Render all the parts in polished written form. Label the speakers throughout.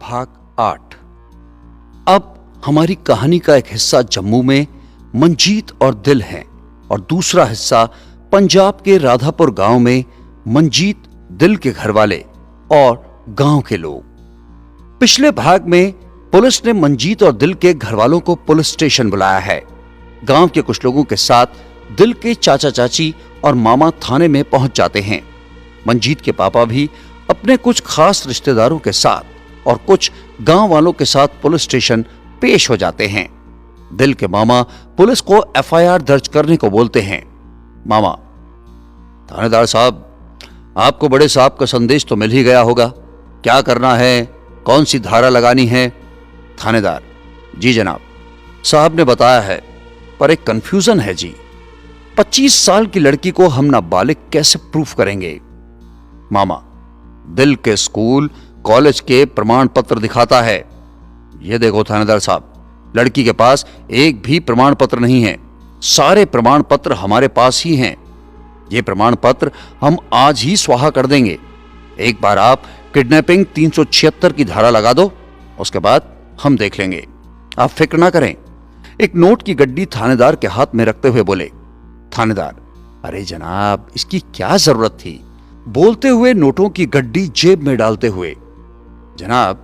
Speaker 1: भाग 8। अब हमारी कहानी का एक हिस्सा जम्मू में मंजीत और दिल है और दूसरा हिस्सा पंजाब के राधापुर गांव में मंजीत, दिल के घर वाले और गांव के लोग। पिछले भाग में पुलिस ने मंजीत और दिल के घर वालों को पुलिस स्टेशन बुलाया है। गांव के कुछ लोगों के साथ दिल के चाचा चाची और मामा थाने में पहुंच जाते हैं। मंजीत के पापा भी अपने कुछ खास रिश्तेदारों के साथ और कुछ गांव वालों के साथ पुलिस स्टेशन पेश हो जाते हैं। दिल के मामा पुलिस को एफआईआर दर्ज करने को बोलते हैं। मामा: थानेदार साहब, आपको बड़े साहब का संदेश तो मिल ही गया होगा, क्या करना है, कौन सी धारा लगानी है? थानेदार: जी जनाब, साहब ने बताया है, पर एक कंफ्यूजन है जी। 25 साल की लड़की को हम नाबालिग कैसे प्रूफ करेंगे? मामा: दिल के स्कूल कॉलेज के प्रमाण पत्र दिखाता है। यह देखो थानेदार साहब, लड़की के पास एक भी प्रमाण पत्र नहीं है, सारे प्रमाण पत्र हमारे पास ही हैं। ये प्रमाण पत्र हम आज ही स्वाहा कर देंगे। एक बार आप किडनैपिंग 376 की धारा लगा दो, उसके बाद हम देख लेंगे, आप फिक्र ना करें। एक नोट की गड्डी थानेदार के हाथ में रखते हुए बोले। थानेदार: अरे जनाब, इसकी क्या जरूरत थी? बोलते हुए नोटों की गड्डी जेब में डालते हुए। जनाब,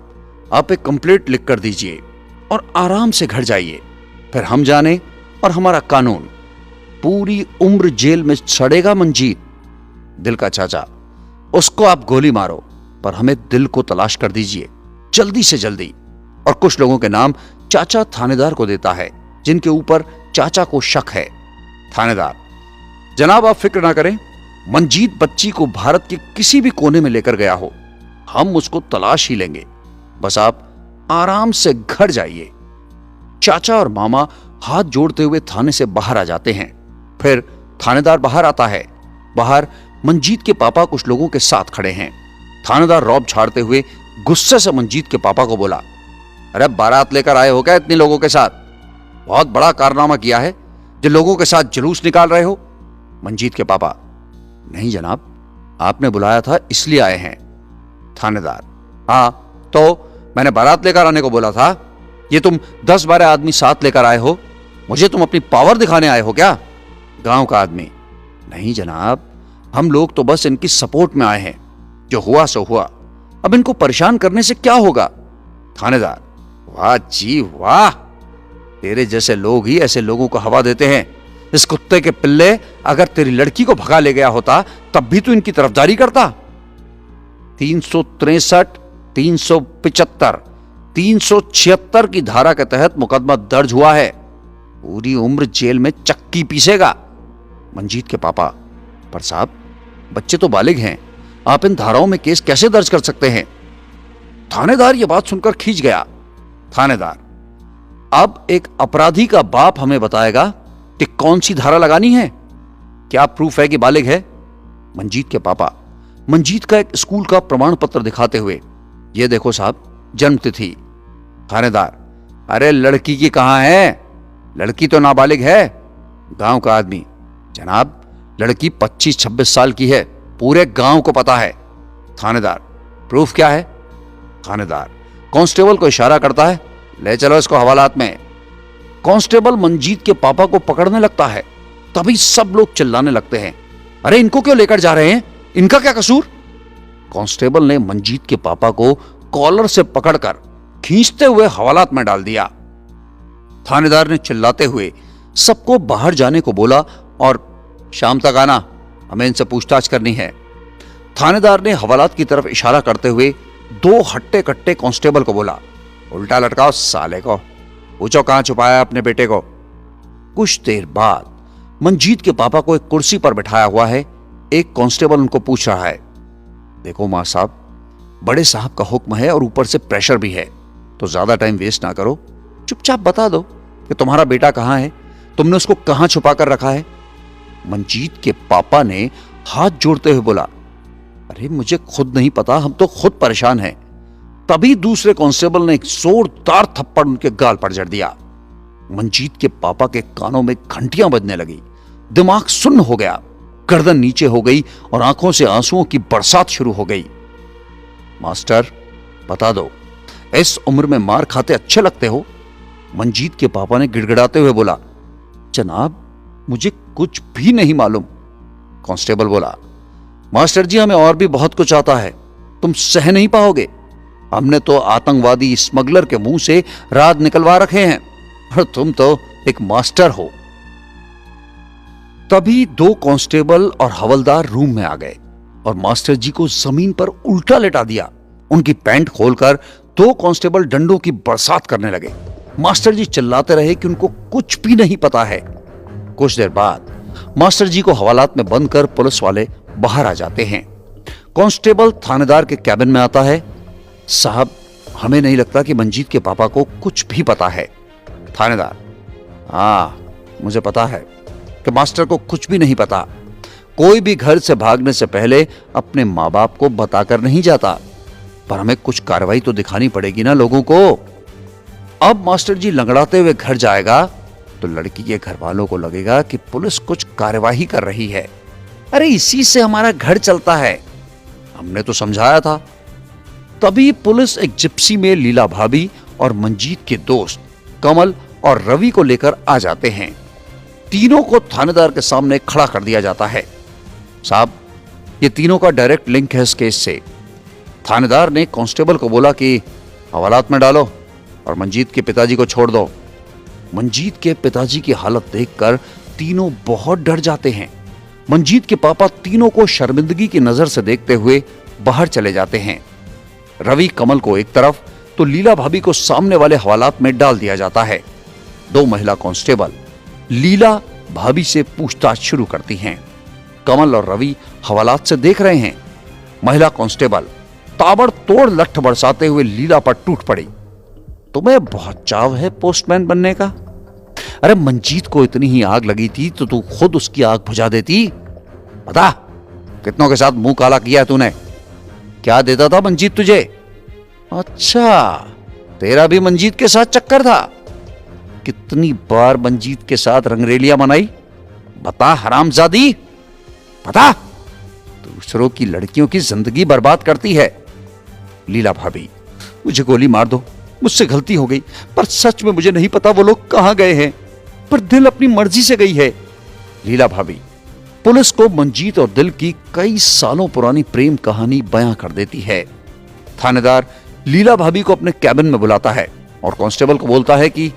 Speaker 1: आप एक कंप्लेंट लिख कर दीजिए और आराम से घर जाइए, फिर हम जाने और हमारा कानून। पूरी उम्र जेल में सड़ेगा मंजीत। दिल का चाचा: उसको आप गोली मारो, पर हमें दिल को तलाश कर दीजिए, जल्दी से जल्दी। और कुछ लोगों के नाम चाचा थानेदार को देता है, जिनके ऊपर चाचा को शक है। थानेदार: जनाब, आप फिक्र ना करें, मंजीत बच्ची को भारत के किसी भी कोने में लेकर गया हो, हम उसको तलाश ही लेंगे, बस आप आराम से घर जाइए। चाचा और मामा हाथ जोड़ते हुए थाने से बाहर आ जाते हैं। फिर थानेदार बाहर आता है। बाहर मंजीत के पापा कुछ लोगों के साथ खड़े हैं। थानेदार रौब झाड़ते हुए गुस्से से मंजीत के पापा को बोला, अरे बारात लेकर आए हो क्या इतने लोगों के साथ? बहुत बड़ा कारनामा किया है जो लोगों के साथ जुलूस निकाल रहे हो। मंजीत के पापा: नहीं जनाब, आपने बुलाया था इसलिए आए हैं। थानेदार: हाँ, तो मैंने बारात लेकर आने को बोला था, ये तुम 10-12 आदमी साथ लेकर आए हो, मुझे तुम अपनी पावर दिखाने आए हो क्या? गांव का आदमी: नहीं जनाब, हम लोग तो बस इनकी सपोर्ट में आए हैं, जो हुआ सो हुआ, अब इनको परेशान करने से क्या होगा? थानेदार: वाह जी वाह, तेरे जैसे लोग ही ऐसे लोगों को हवा देते हैं। इस कुत्ते के पिल्ले, अगर तेरी लड़की को भगा ले गया होता तब भी तू इनकी तरफदारी करता। 363, 375, 376 की धारा के तहत मुकदमा दर्ज हुआ है। पूरी उम्र जेल में चक्की पीसेगा। मंजीत के पापा: पर साहब, बच्चे तो बालिग हैं, आप इन धाराओं में केस कैसे दर्ज कर सकते हैं? थानेदार यह बात सुनकर खींच गया। थानेदार: अब एक अपराधी का बाप हमें बताएगा कि कौन सी धारा लगानी है। क्या प्रूफ है कि बालिग है? मंजीत के पापा मंजीत का एक स्कूल का प्रमाण पत्र दिखाते हुए, यह देखो साहब, जन्म तिथि। थानेदार: अरे लड़की की कहां है? लड़की तो नाबालिग है। गांव का आदमी: जनाब, लड़की 25-26 साल की है, पूरे गांव को पता है। थानेदार: प्रूफ क्या है? थानेदार कांस्टेबल को इशारा करता है, ले चलो इसको हवालात में। कांस्टेबल मंजीत के पापा को पकड़ने लगता है। तभी सब लोग चिल्लाने लगते हैं, अरे इनको क्यों लेकर जा रहे हैं, इनका क्या कसूर? कांस्टेबल ने मंजीत के पापा को कॉलर से पकड़कर खींचते हुए हवालात में डाल दिया। थानेदार ने चिल्लाते हुए सबको बाहर जाने को बोला और शाम तक आना, हमें इनसे पूछताछ करनी है। थानेदार ने हवालात की तरफ इशारा करते हुए 2 हट्टे कट्टे कांस्टेबल को बोला, उल्टा लटकाओ साले को, पूछो कहां छुपाया अपने बेटे को। कुछ देर बाद मंजीत के पापा को एक कुर्सी पर बिठाया हुआ है। एक कांस्टेबल उनको पूछ रहा है, देखो मां साहब, बड़े साहब का हुक्म है और ऊपर से प्रेशर भी है, तो ज्यादा टाइम वेस्ट ना करो, चुपचाप बता दो कि तुम्हारा बेटा कहां है, तुमने उसको कहां छुपा कर रखा है। मंजीत के पापा ने हाथ जोड़ते हुए बोला, अरे मुझे खुद नहीं पता, हम तो खुद परेशान हैं। तभी दूसरे कांस्टेबल ने एक जोरदार थप्पड़ उनके गाल पर जड़ दिया। मंजीत के पापा के कानों में घंटियां बजने लगी, दिमाग सुन्न हो गया, गर्दन नीचे हो गई और आंखों से आंसुओं की बरसात शुरू हो गई। मास्टर, बता दो, इस उम्र में मार खाते अच्छे लगते हो? मंजीत के पापा ने गिड़गिड़ाते हुए बोला। जनाब, मुझे कुछ भी नहीं मालूम। कांस्टेबल बोला, मास्टर जी, हमें और भी बहुत कुछ आता है, तुम सह नहीं पाओगे। हमने तो आतंकवादी स्मगलर के मुंह से राज निकलवा रखे हैं और तुम तो एक मास्टर हो। तभी दो कांस्टेबल और हवलदार रूम में आ गए और मास्टर जी को जमीन पर उल्टा लेटा दिया। उनकी पैंट खोलकर दो कांस्टेबल डंडों की बरसात करने लगे। मास्टर जी चिल्लाते रहे कि उनको कुछ भी नहीं पता है। कुछ देर बाद मास्टर जी को हवालात में बंद कर पुलिस वाले बाहर आ जाते हैं। कांस्टेबल थानेदार के कैबिन में आता है। साहब, हमें नहीं लगता कि मंजीत के पापा को कुछ भी पता है। थानेदार, हाँ, मुझे पता है कि मास्टर को कुछ भी नहीं पता। कोई भी घर से भागने से पहले अपने माँ बाप को बताकर नहीं जाता, पर हमें कुछ कार्रवाई तो दिखानी पड़ेगी ना लोगों को। अब मास्टर जी लंगड़ाते हुए घर जाएगा तो लड़की के घर वालों को लगेगा कि पुलिस कुछ कार्यवाही कर रही है। अरे इसी से हमारा घर चलता है, हमने तो समझाया था। तभी पुलिस एक जिप्सी में लीला भाभी और मंजीत के दोस्त कमल और रवि को लेकर आ जाते हैं। तीनों को थानेदार के सामने खड़ा कर दिया जाता है। साहब, ये तीनों का डायरेक्ट लिंक है इस केस से। थानेदार ने कांस्टेबल को बोला कि हवालात में डालो और मंजीत के पिताजी को छोड़ दो। मंजीत के पिताजी की हालत देखकर तीनों बहुत डर जाते हैं। मंजीत के पापा तीनों को शर्मिंदगी की नजर से देखते हुए बाहर चले जाते हैं। रवि कमल को एक तरफ तो लीला भाभी को सामने वाले हवालात में डाल दिया जाता है। दो महिला कांस्टेबल लीला भाभी से पूछताछ शुरू करती हैं। कमल और रवि हवालात से देख रहे हैं। महिला कांस्टेबल ताबड़तोड़ लठ बरसाते हुए लीला पर टूट पड़ी। तुम्हें बहुत चाव है पोस्टमैन बनने का? अरे मंजीत को इतनी ही आग लगी थी तो तू खुद उसकी आग बुझा देती। बता, कितनों के साथ मुंह काला किया है तूने? क्या देता था मंजीत तुझे? अच्छा, तेरा भी मंजीत के साथ चक्कर था? कितनी बार मंजीत के साथ रंगरेलियां मनाई? बता हरामजादी, बता। दूसरों की लड़कियों की जिंदगी बर्बाद करती है। लीला भाभी, मुझे गोली मार दो, मुझसे गलती हो गई, पर सच में मुझे नहीं पता वो लोग कहां गए हैं, पर दिल अपनी मर्जी से गई है। लीला भाभी पुलिस को मंजीत और दिल की कई सालों पुरानी प्रेम कहानी बयां कर देती है। थानेदार लीला भाभी को अपने कैबिन में बुलाता है और कांस्टेबल को बोलता है कि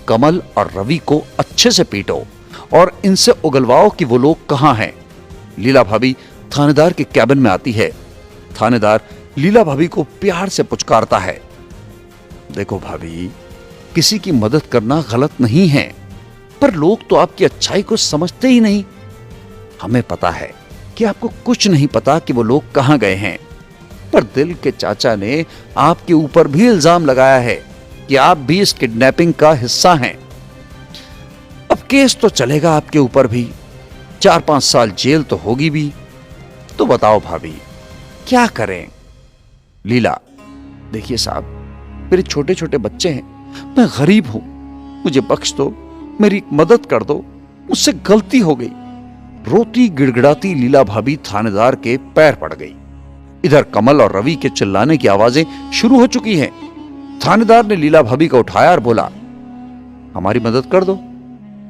Speaker 1: कमल और रवि को अच्छे से पीटो और इनसे उगलवाओ कि वो लोग कहां हैं। लीला भाभी थानेदार के कैबिन में आती है। थानेदार लीला भाभी को प्यार से पुचकारता है। देखो भाभी, किसी की मदद करना गलत नहीं है, पर लोग तो आपकी अच्छाई को समझते ही नहीं। हमें पता है कि आपको कुछ नहीं पता कि वो लोग कहां गए हैं, पर दिल के चाचा ने आपके ऊपर भी इल्जाम लगाया है कि आप भी इस किडनैपिंग का हिस्सा हैं। अब केस तो चलेगा आपके ऊपर भी, 4-5 साल जेल तो होगी भी। तो बताओ भाभी, क्या करें? लीला, देखिए साहब, मेरे छोटे छोटे बच्चे हैं, मैं गरीब हूं, मुझे बख्श दो, मेरी मदद कर दो, मुझसे गलती हो गई। रोती गिड़गिड़ाती लीला भाभी थानेदार के पैर पड़ गई। इधर कमल और रवि के चिल्लाने की आवाजें शुरू हो चुकी हैं। थानेदार ने लीला भाभी को उठाया और बोला, हमारी मदद कर दो,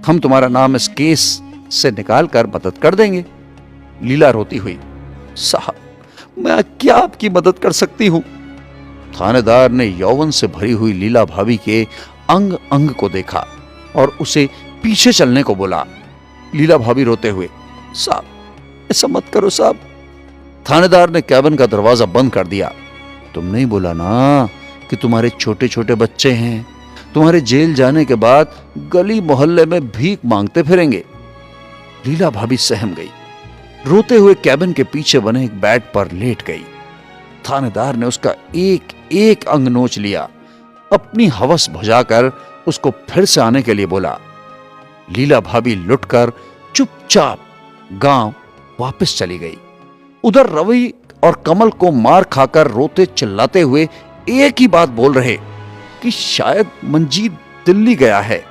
Speaker 1: हम तुम्हारा नाम इस केस से निकाल कर मदद कर देंगे। लीला रोती हुई, साहब, मैं क्या आपकी मदद कर सकती हूं? थानेदार ने यौवन से भरी हुई लीला भाभी के अंग अंग को देखा और उसे पीछे चलने को बोला। लीला भाभी रोते हुए, साहब, ऐसा मत करो साहब। थानेदार ने कैबिन का दरवाजा बंद कर दिया। तुमने ही बोला ना कि तुम्हारे छोटे छोटे बच्चे हैं, तुम्हारे जेल जाने के बाद गली मोहल्ले में भीख मांगते फिरेंगे। लीला भाभी सहम गई, रोते हुए कैबिन के पीछे बने एक बेड पर लेट गई। थानेदार ने उसका एक एक अंग नोच लिया, अपनी हवस बुझाकर उसको फिर से आने के लिए बोला। लीला भाभी लुटकर चुपचाप गांव वापस चली गई। उधर रवि और कमल को मार खाकर रोते चिल्लाते हुए एक ही बात बोल रहे कि शायद मंजीत दिल्ली गया है।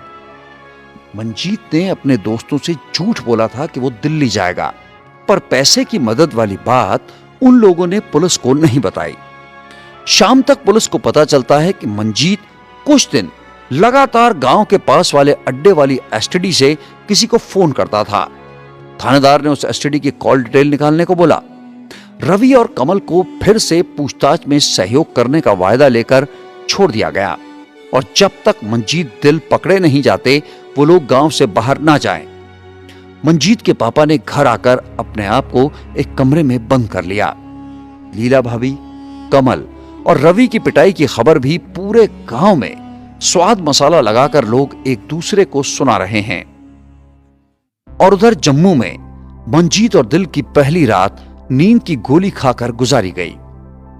Speaker 1: मंजीत ने अपने दोस्तों से झूठ बोला था कि वो दिल्ली जाएगा, पर पैसे की मदद वाली बात उन लोगों ने पुलिस को नहीं बताई। शाम तक पुलिस को पता चलता है कि मंजीत कुछ दिन लगातार गांव के पास वाले अड्डे वाली एसटीडी से किसी को फोन करता था। थानेदार ने उस एसटीडी की कॉल डिटेल निकालने को बोला। रवि और कमल को फिर से पूछताछ में सहयोग करने का वायदा लेकर छोड़ दिया गया और जब तक मंजीत दिल पकड़े नहीं जाते वो लोग गांव से बाहर ना जाएं। मंजीत के पापा ने घर आकर अपने आप को एक कमरे में बंद कर लिया। लीला भाभी, कमल और रवि की पिटाई की खबर भी पूरे गांव में स्वाद मसाला लगाकर लोग एक दूसरे को सुना रहे हैं। और उधर जम्मू में मंजीत और दिल की पहली रात नींद की गोली खाकर गुजारी गई।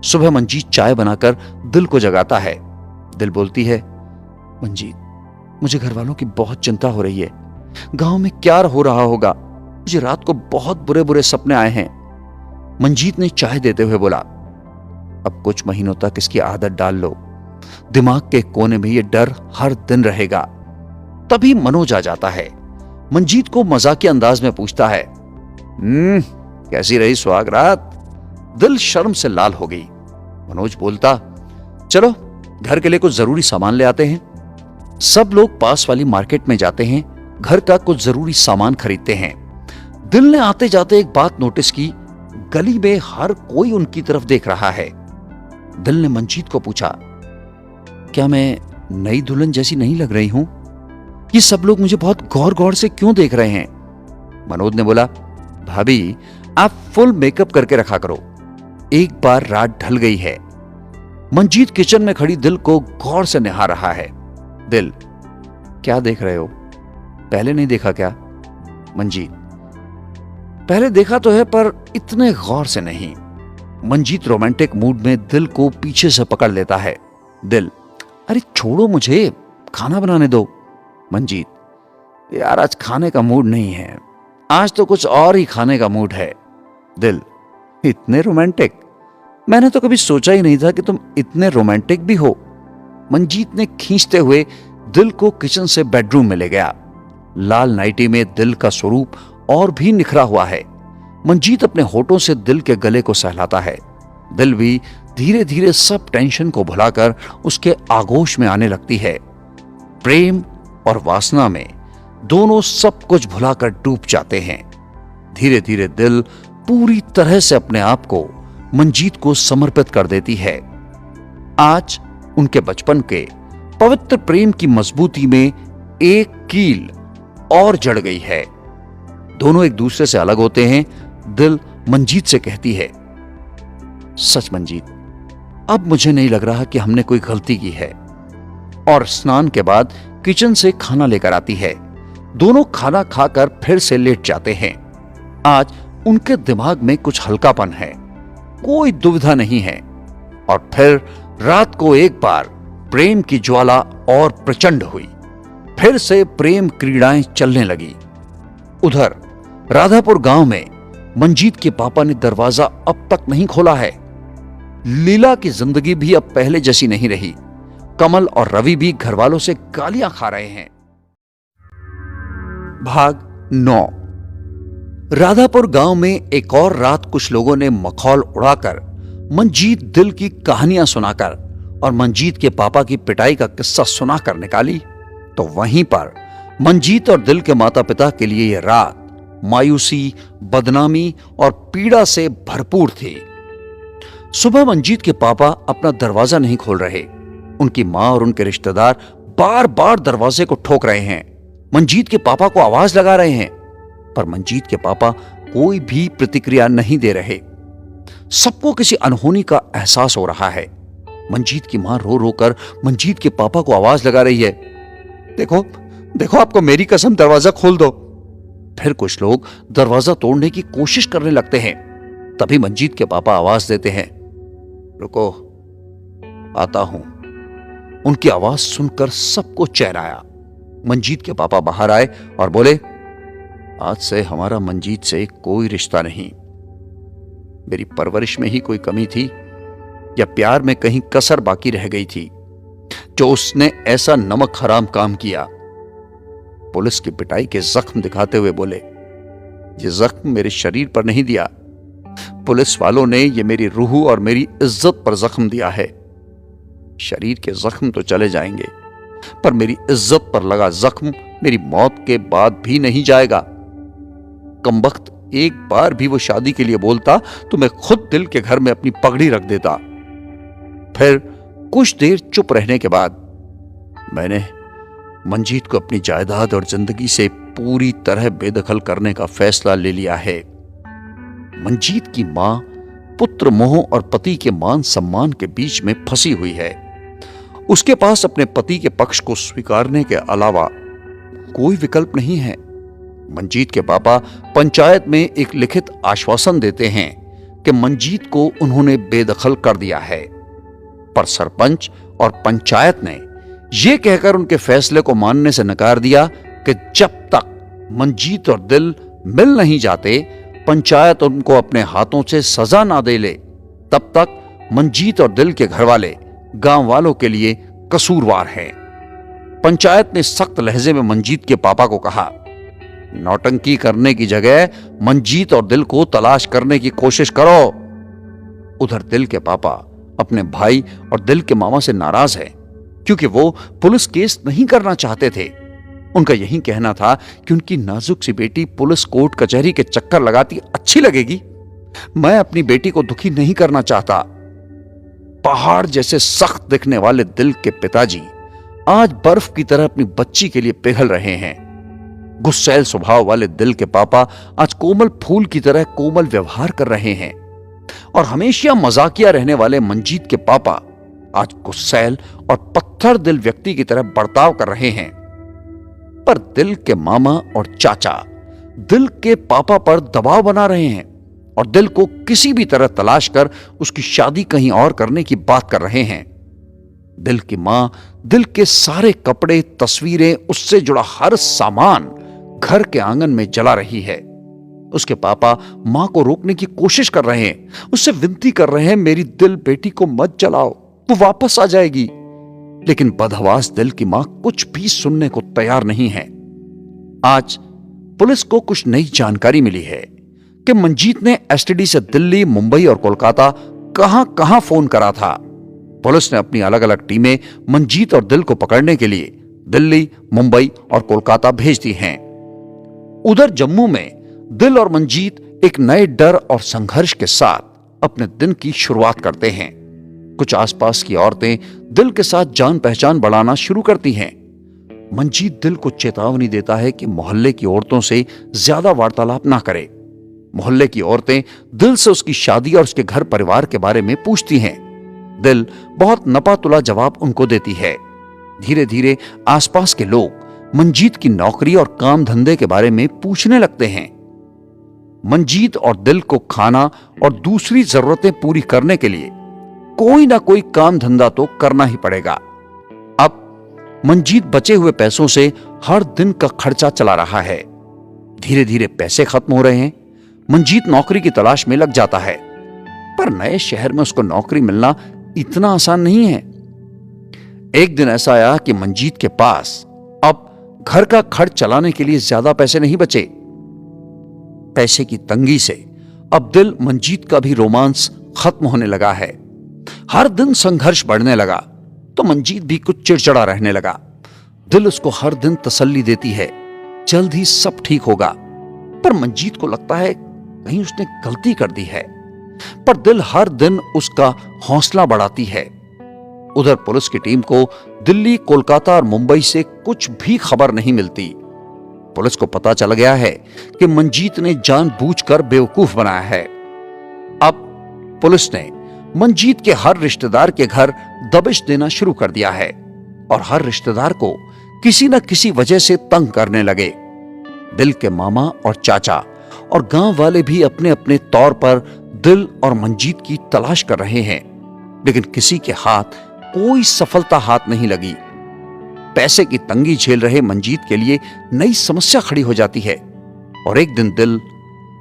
Speaker 1: सुबह मंजीत चाय बनाकर दिल को जगाता है। दिल बोलती है, मंजीत, मुझे घर वालों की बहुत चिंता हो रही है। गांव में क्या हो रहा होगा? मुझे रात को बहुत बुरे बुरे सपने आए हैं। मंजीत ने चाय देते हुए बोला, अब कुछ महीनों तक इसकी आदत डाल लो। दिमाग के कोने में यह डर हर दिन रहेगा। तभी मनोज आ जाता है। मंजीत को मजाकिया अंदाज में पूछता है, कैसी रही सुहाग रात? दिल शर्म से लाल हो गई। मनोज बोलता, चलो घर के लिए कुछ जरूरी सामान ले आते हैं। सब लोग पास वाली मार्केट में जाते हैं, घर का कुछ जरूरी सामान खरीदते हैं। दिल ने आते जाते एक बात नोटिस की, गली में हर कोई उनकी तरफ देख रहा है। दिल ने मंजीत को पूछा, क्या मैं नई दुल्हन जैसी नहीं लग रही हूं? ये सब लोग मुझे बहुत गौर गौर से क्यों देख रहे हैं? मनोज ने बोला, भाभी आप फुल मेकअप करके रखा करो, एक बार रात ढल गई है। मंजीत किचन में खड़ी दिल को गौर से निहार रहा है। दिल, क्या देख रहे हो? पहले नहीं देखा क्या? मंजीत, पहले देखा तो है पर इतने गौर से नहीं। मंजीत रोमांटिक मूड में दिल को पीछे से पकड़ लेता है। दिल, अरे छोड़ो मुझे, खाना बनाने दो। मंजीत, यार आज खाने का मूड नहीं है, आज तो कुछ और ही खाने का मूड है। दिल, इतने रोमांटिक? मैंने तो कभी सोचा ही नहीं था कि तुम इतने रोमांटिक भी हो। मंजीत ने खींचते हुए दिल को किचन से बेडरूम में ले गया। लाल नाइटी में दिल का स्वरूप और भी निखरा हुआ है। मंजीत अपने होठों से दिल के गले को सहलाता है। दिल भी धीरे धीरे सब टेंशन को भुलाकर उसके आगोश में आने लगती है। प्रेम और वासना में दोनों सब कुछ भुलाकर डूब जाते हैं। धीरे धीरे दिल पूरी तरह से अपने आप को मंजीत को समर्पित कर देती है। आज उनके बचपन के पवित्र प्रेम की मजबूती में एक कील और जड़ गई है। दोनों एक दूसरे से अलग होते हैं। दिल मंजीत से कहती है, सच मंजीत, अब मुझे नहीं लग रहा कि हमने कोई गलती की है। और स्नान के बाद किचन से खाना लेकर आती है। दोनों खाना खाकर फिर से लेट जाते हैं। आज उनके दिमाग में कुछ हल्कापन है, कोई दुविधा नहीं है। और फिर रात को एक बार प्रेम की ज्वाला और प्रचंड हुई। फिर से प्रेम क्रीड़ाएं चलने लगी। उधर राधापुर गांव में मंजीत के पापा ने दरवाजा अब तक नहीं खोला है। लीला की जिंदगी भी अब पहले जैसी नहीं रही। कमल और रवि भी घर वालों से गालियां खा रहे हैं। भाग 9। राधापुर गांव में एक और रात कुछ लोगों ने मखौल उड़ाकर मंजीत दिल की कहानियां सुनाकर और मंजीत के पापा की पिटाई का किस्सा सुनाकर निकाली। तो वहीं पर मंजीत और दिल के माता पिता के लिए यह रात मायूसी, बदनामी और पीड़ा से भरपूर थी। सुबह मंजीत के पापा अपना दरवाजा नहीं खोल रहे। उनकी मां और उनके रिश्तेदार बार बार दरवाजे को ठोक रहे हैं। मंजीत के पापा को आवाज लगा रहे हैं, पर मंजीत के पापा कोई भी प्रतिक्रिया नहीं दे रहे। सबको किसी अनहोनी का एहसास हो रहा है। मंजीत की मां रो रो कर मंजीत के पापा को आवाज लगा रही है, देखो देखो, आपको मेरी कसम दरवाजा खोल दो। फिर कुछ लोग दरवाजा तोड़ने की कोशिश करने लगते हैं। तभी मंजीत के पापा आवाज देते हैं, रुको, आता हूं। उनकी आवाज सुनकर सबको चैन आया। मंजीत के पापा बाहर आए और बोले, आज से हमारा मंजीत से कोई रिश्ता नहीं। मेरी परवरिश में ही कोई कमी थी या प्यार में कहीं कसर बाकी रह गई थी जो उसने ऐसा नमक हराम काम किया। पुलिस की पिटाई के जख्म दिखाते हुए बोले, ये जख्म मेरे शरीर पर नहीं दिया, पुलिस वालों ने ये मेरी रूह और मेरी इज्जत पर जख्म दिया है। शरीर के जख्म तो चले जाएंगे, पर मेरी इज्जत पर लगा जख्म मेरी मौत के बाद भी नहीं जाएगा। कमबख्त एक बार भी वो शादी के लिए बोलता तो मैं खुद दिल के घर में अपनी पगड़ी रख देता। फिर कुछ देर चुप रहने के बाद मैंने मंजीत को अपनी जायदाद और जिंदगी से पूरी तरह बेदखल करने का फैसला ले लिया है। मंजीत की मां पुत्र मोह और पति के मान सम्मान के बीच में फंसी हुई है। उसके पास अपने पति के पक्ष को स्वीकारने के अलावा कोई विकल्प नहीं है। मंजीत के पापा पंचायत में एक लिखित आश्वासन देते हैं कि मंजीत को उन्होंने बेदखल कर दिया है, पर सरपंच और पंचायत ने यह कहकर उनके फैसले को मानने से नकार दिया कि जब तक मंजीत और दिल मिल नहीं जाते, पंचायत उनको अपने हाथों से सजा ना दे ले, तब तक मंजीत और दिल के घरवाले गांव वालों के लिए कसूरवार हैं। पंचायत ने सख्त लहजे में मंजीत के पापा को कहा, नौटंकी करने की जगह मंजीत और दिल को तलाश करने की कोशिश करो। उधर दिल के पापा अपने भाई और दिल के मामा से नाराज है, क्योंकि वो पुलिस केस नहीं करना चाहते थे। उनका यही कहना था कि उनकी नाजुक सी बेटी पुलिस कोर्ट कचहरी के चक्कर लगाती अच्छी लगेगी। मैं अपनी बेटी को दुखी नहीं करना चाहता। पहाड़ जैसे सख्त दिखने वाले दिल के पिताजी आज बर्फ की तरह अपनी बच्ची के लिए पिघल रहे हैं। गुस्सैल स्वभाव वाले दिल के पापा आज कोमल फूल की तरह कोमल व्यवहार कर रहे हैं, और हमेशा मजाकिया रहने वाले मंजीत के पापा आज गुस्सैल और पत्थर दिल व्यक्ति की तरह बर्ताव कर रहे हैं। पर दिल के मामा और चाचा दिल के पापा पर दबाव बना रहे हैं और दिल को किसी भी तरह तलाश कर उसकी शादी कहीं और करने की बात कर रहे हैं। दिल की मां दिल के सारे कपड़े, तस्वीरें, उससे जुड़ा हर सामान घर के आंगन में जला रही है। उसके पापा मां को रोकने की कोशिश कर रहे हैं, उससे विनती कर रहे हैं, मेरी दिल बेटी को मत जलाओ, वो वापस आ जाएगी। लेकिन बदहवास दिल की मां कुछ भी सुनने को तैयार नहीं है। आज पुलिस को कुछ नई जानकारी मिली है कि मंजीत ने एसटीडी से दिल्ली, मुंबई और कोलकाता कहां फोन करा था। पुलिस ने अपनी अलग अलग टीमें मंजीत और दिल को पकड़ने के लिए दिल्ली, मुंबई और कोलकाता भेज दी हैं। उधर जम्मू में दिल और मंजीत एक नए डर और संघर्ष के साथ अपने दिन की शुरुआत करते हैं। कुछ आसपास की औरतें दिल के साथ जान पहचान बढ़ाना शुरू करती हैं। मंजीत दिल को चेतावनी देता है कि मोहल्ले की औरतों से ज्यादा वार्तालाप ना करे। मोहल्ले की औरतें दिल से उसकी शादी और उसके घर परिवार के बारे में पूछती हैं। दिल बहुत नपातुला जवाब उनको देती है। धीरे धीरे आसपास के लोग मंजीत की नौकरी और काम धंधे के बारे में पूछने लगते हैं। मंजीत और दिल को खाना और दूसरी जरूरतें पूरी करने के लिए कोई ना कोई काम धंधा तो करना ही पड़ेगा। अब मंजीत बचे हुए पैसों से हर दिन का खर्चा चला रहा है। धीरे धीरे पैसे खत्म हो रहे हैं। मंजीत नौकरी की तलाश में लग जाता है, पर नए शहर में उसको नौकरी मिलना इतना आसान नहीं है। एक दिन ऐसा आया कि मंजीत के पास अब घर का खर्च चलाने के लिए ज्यादा पैसे नहीं बचे। पैसे की तंगी से अब दिल मंजीत का भी रोमांस खत्म होने लगा है। हर दिन संघर्ष बढ़ने लगा तो मंजीत भी कुछ चिड़चिड़ा रहने लगा। दिल उसको हर दिन तसल्ली देती है, जल्द ही सब ठीक होगा, पर मंजीत को लगता है कहीं उसने गलती कर दी है। पर दिल हर दिन उसका हौसला बढ़ाती है। उधर पुलिस की टीम को दिल्ली, कोलकाता और मुंबई से कुछ भी खबर नहीं मिलती। पुलिस को पता चल गया है कि मंजीत ने जानबूझकर बेवकूफ बनाया है। अब पुलिस ने मंजीत के हर रिश्तेदार के घर दबिश देना शुरू कर दिया है और हर रिश्तेदार को किसी न किसी वजह से तंग करने लगे। दिल के मामा और चाचा और गांव वाले भी अपने अपने तौर पर दिल और मंजीत की तलाश कर रहे हैं, लेकिन किसी के हाथ कोई सफलता हाथ नहीं लगी। पैसे की तंगी झेल रहे मंजीत के लिए नई समस्या खड़ी हो जाती है और एक दिन दिल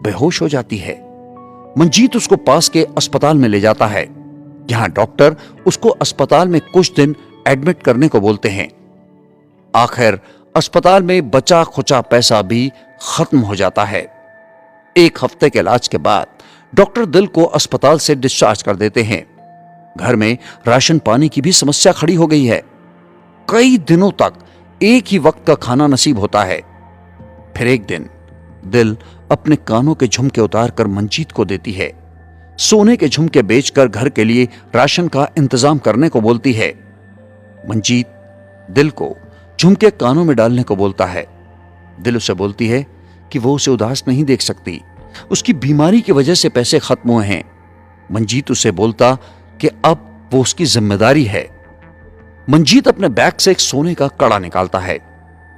Speaker 1: बेहोश हो जाती है। मंजीत उसको पास के अस्पताल में ले जाता है। यहां डॉक्टर उसको अस्पताल में कुछ दिन एडमिट करने को बोलते हैं। आखिर अस्पताल में बचा खुचा पैसा भी खत्म हो जाता है। एक हफ्ते के इलाज के बाद डॉक्टर दिल को अस्पताल से डिस्चार्ज कर देते हैं। घर में राशन पानी की भी समस्या खड़ी हो गई है। कई दिनों तक एक ही वक्त का खाना नसीब होता है। फिर एक दिन दिल अपने कानों के झुमके उतार कर मंजीत को देती है। सोने के झुमके बेचकर घर के लिए राशन का इंतजाम करने को बोलती है। मंजीत दिल को झुमके कानों में डालने को बोलता है। दिल उसे बोलती है कि वो उसे उदास नहीं देख सकती, उसकी बीमारी की वजह से पैसे खत्म हुए हैं। मंजीत उसे बोलता कि अब वो उसकी जिम्मेदारी है। मंजीत अपने बैग से एक सोने का कड़ा निकालता है।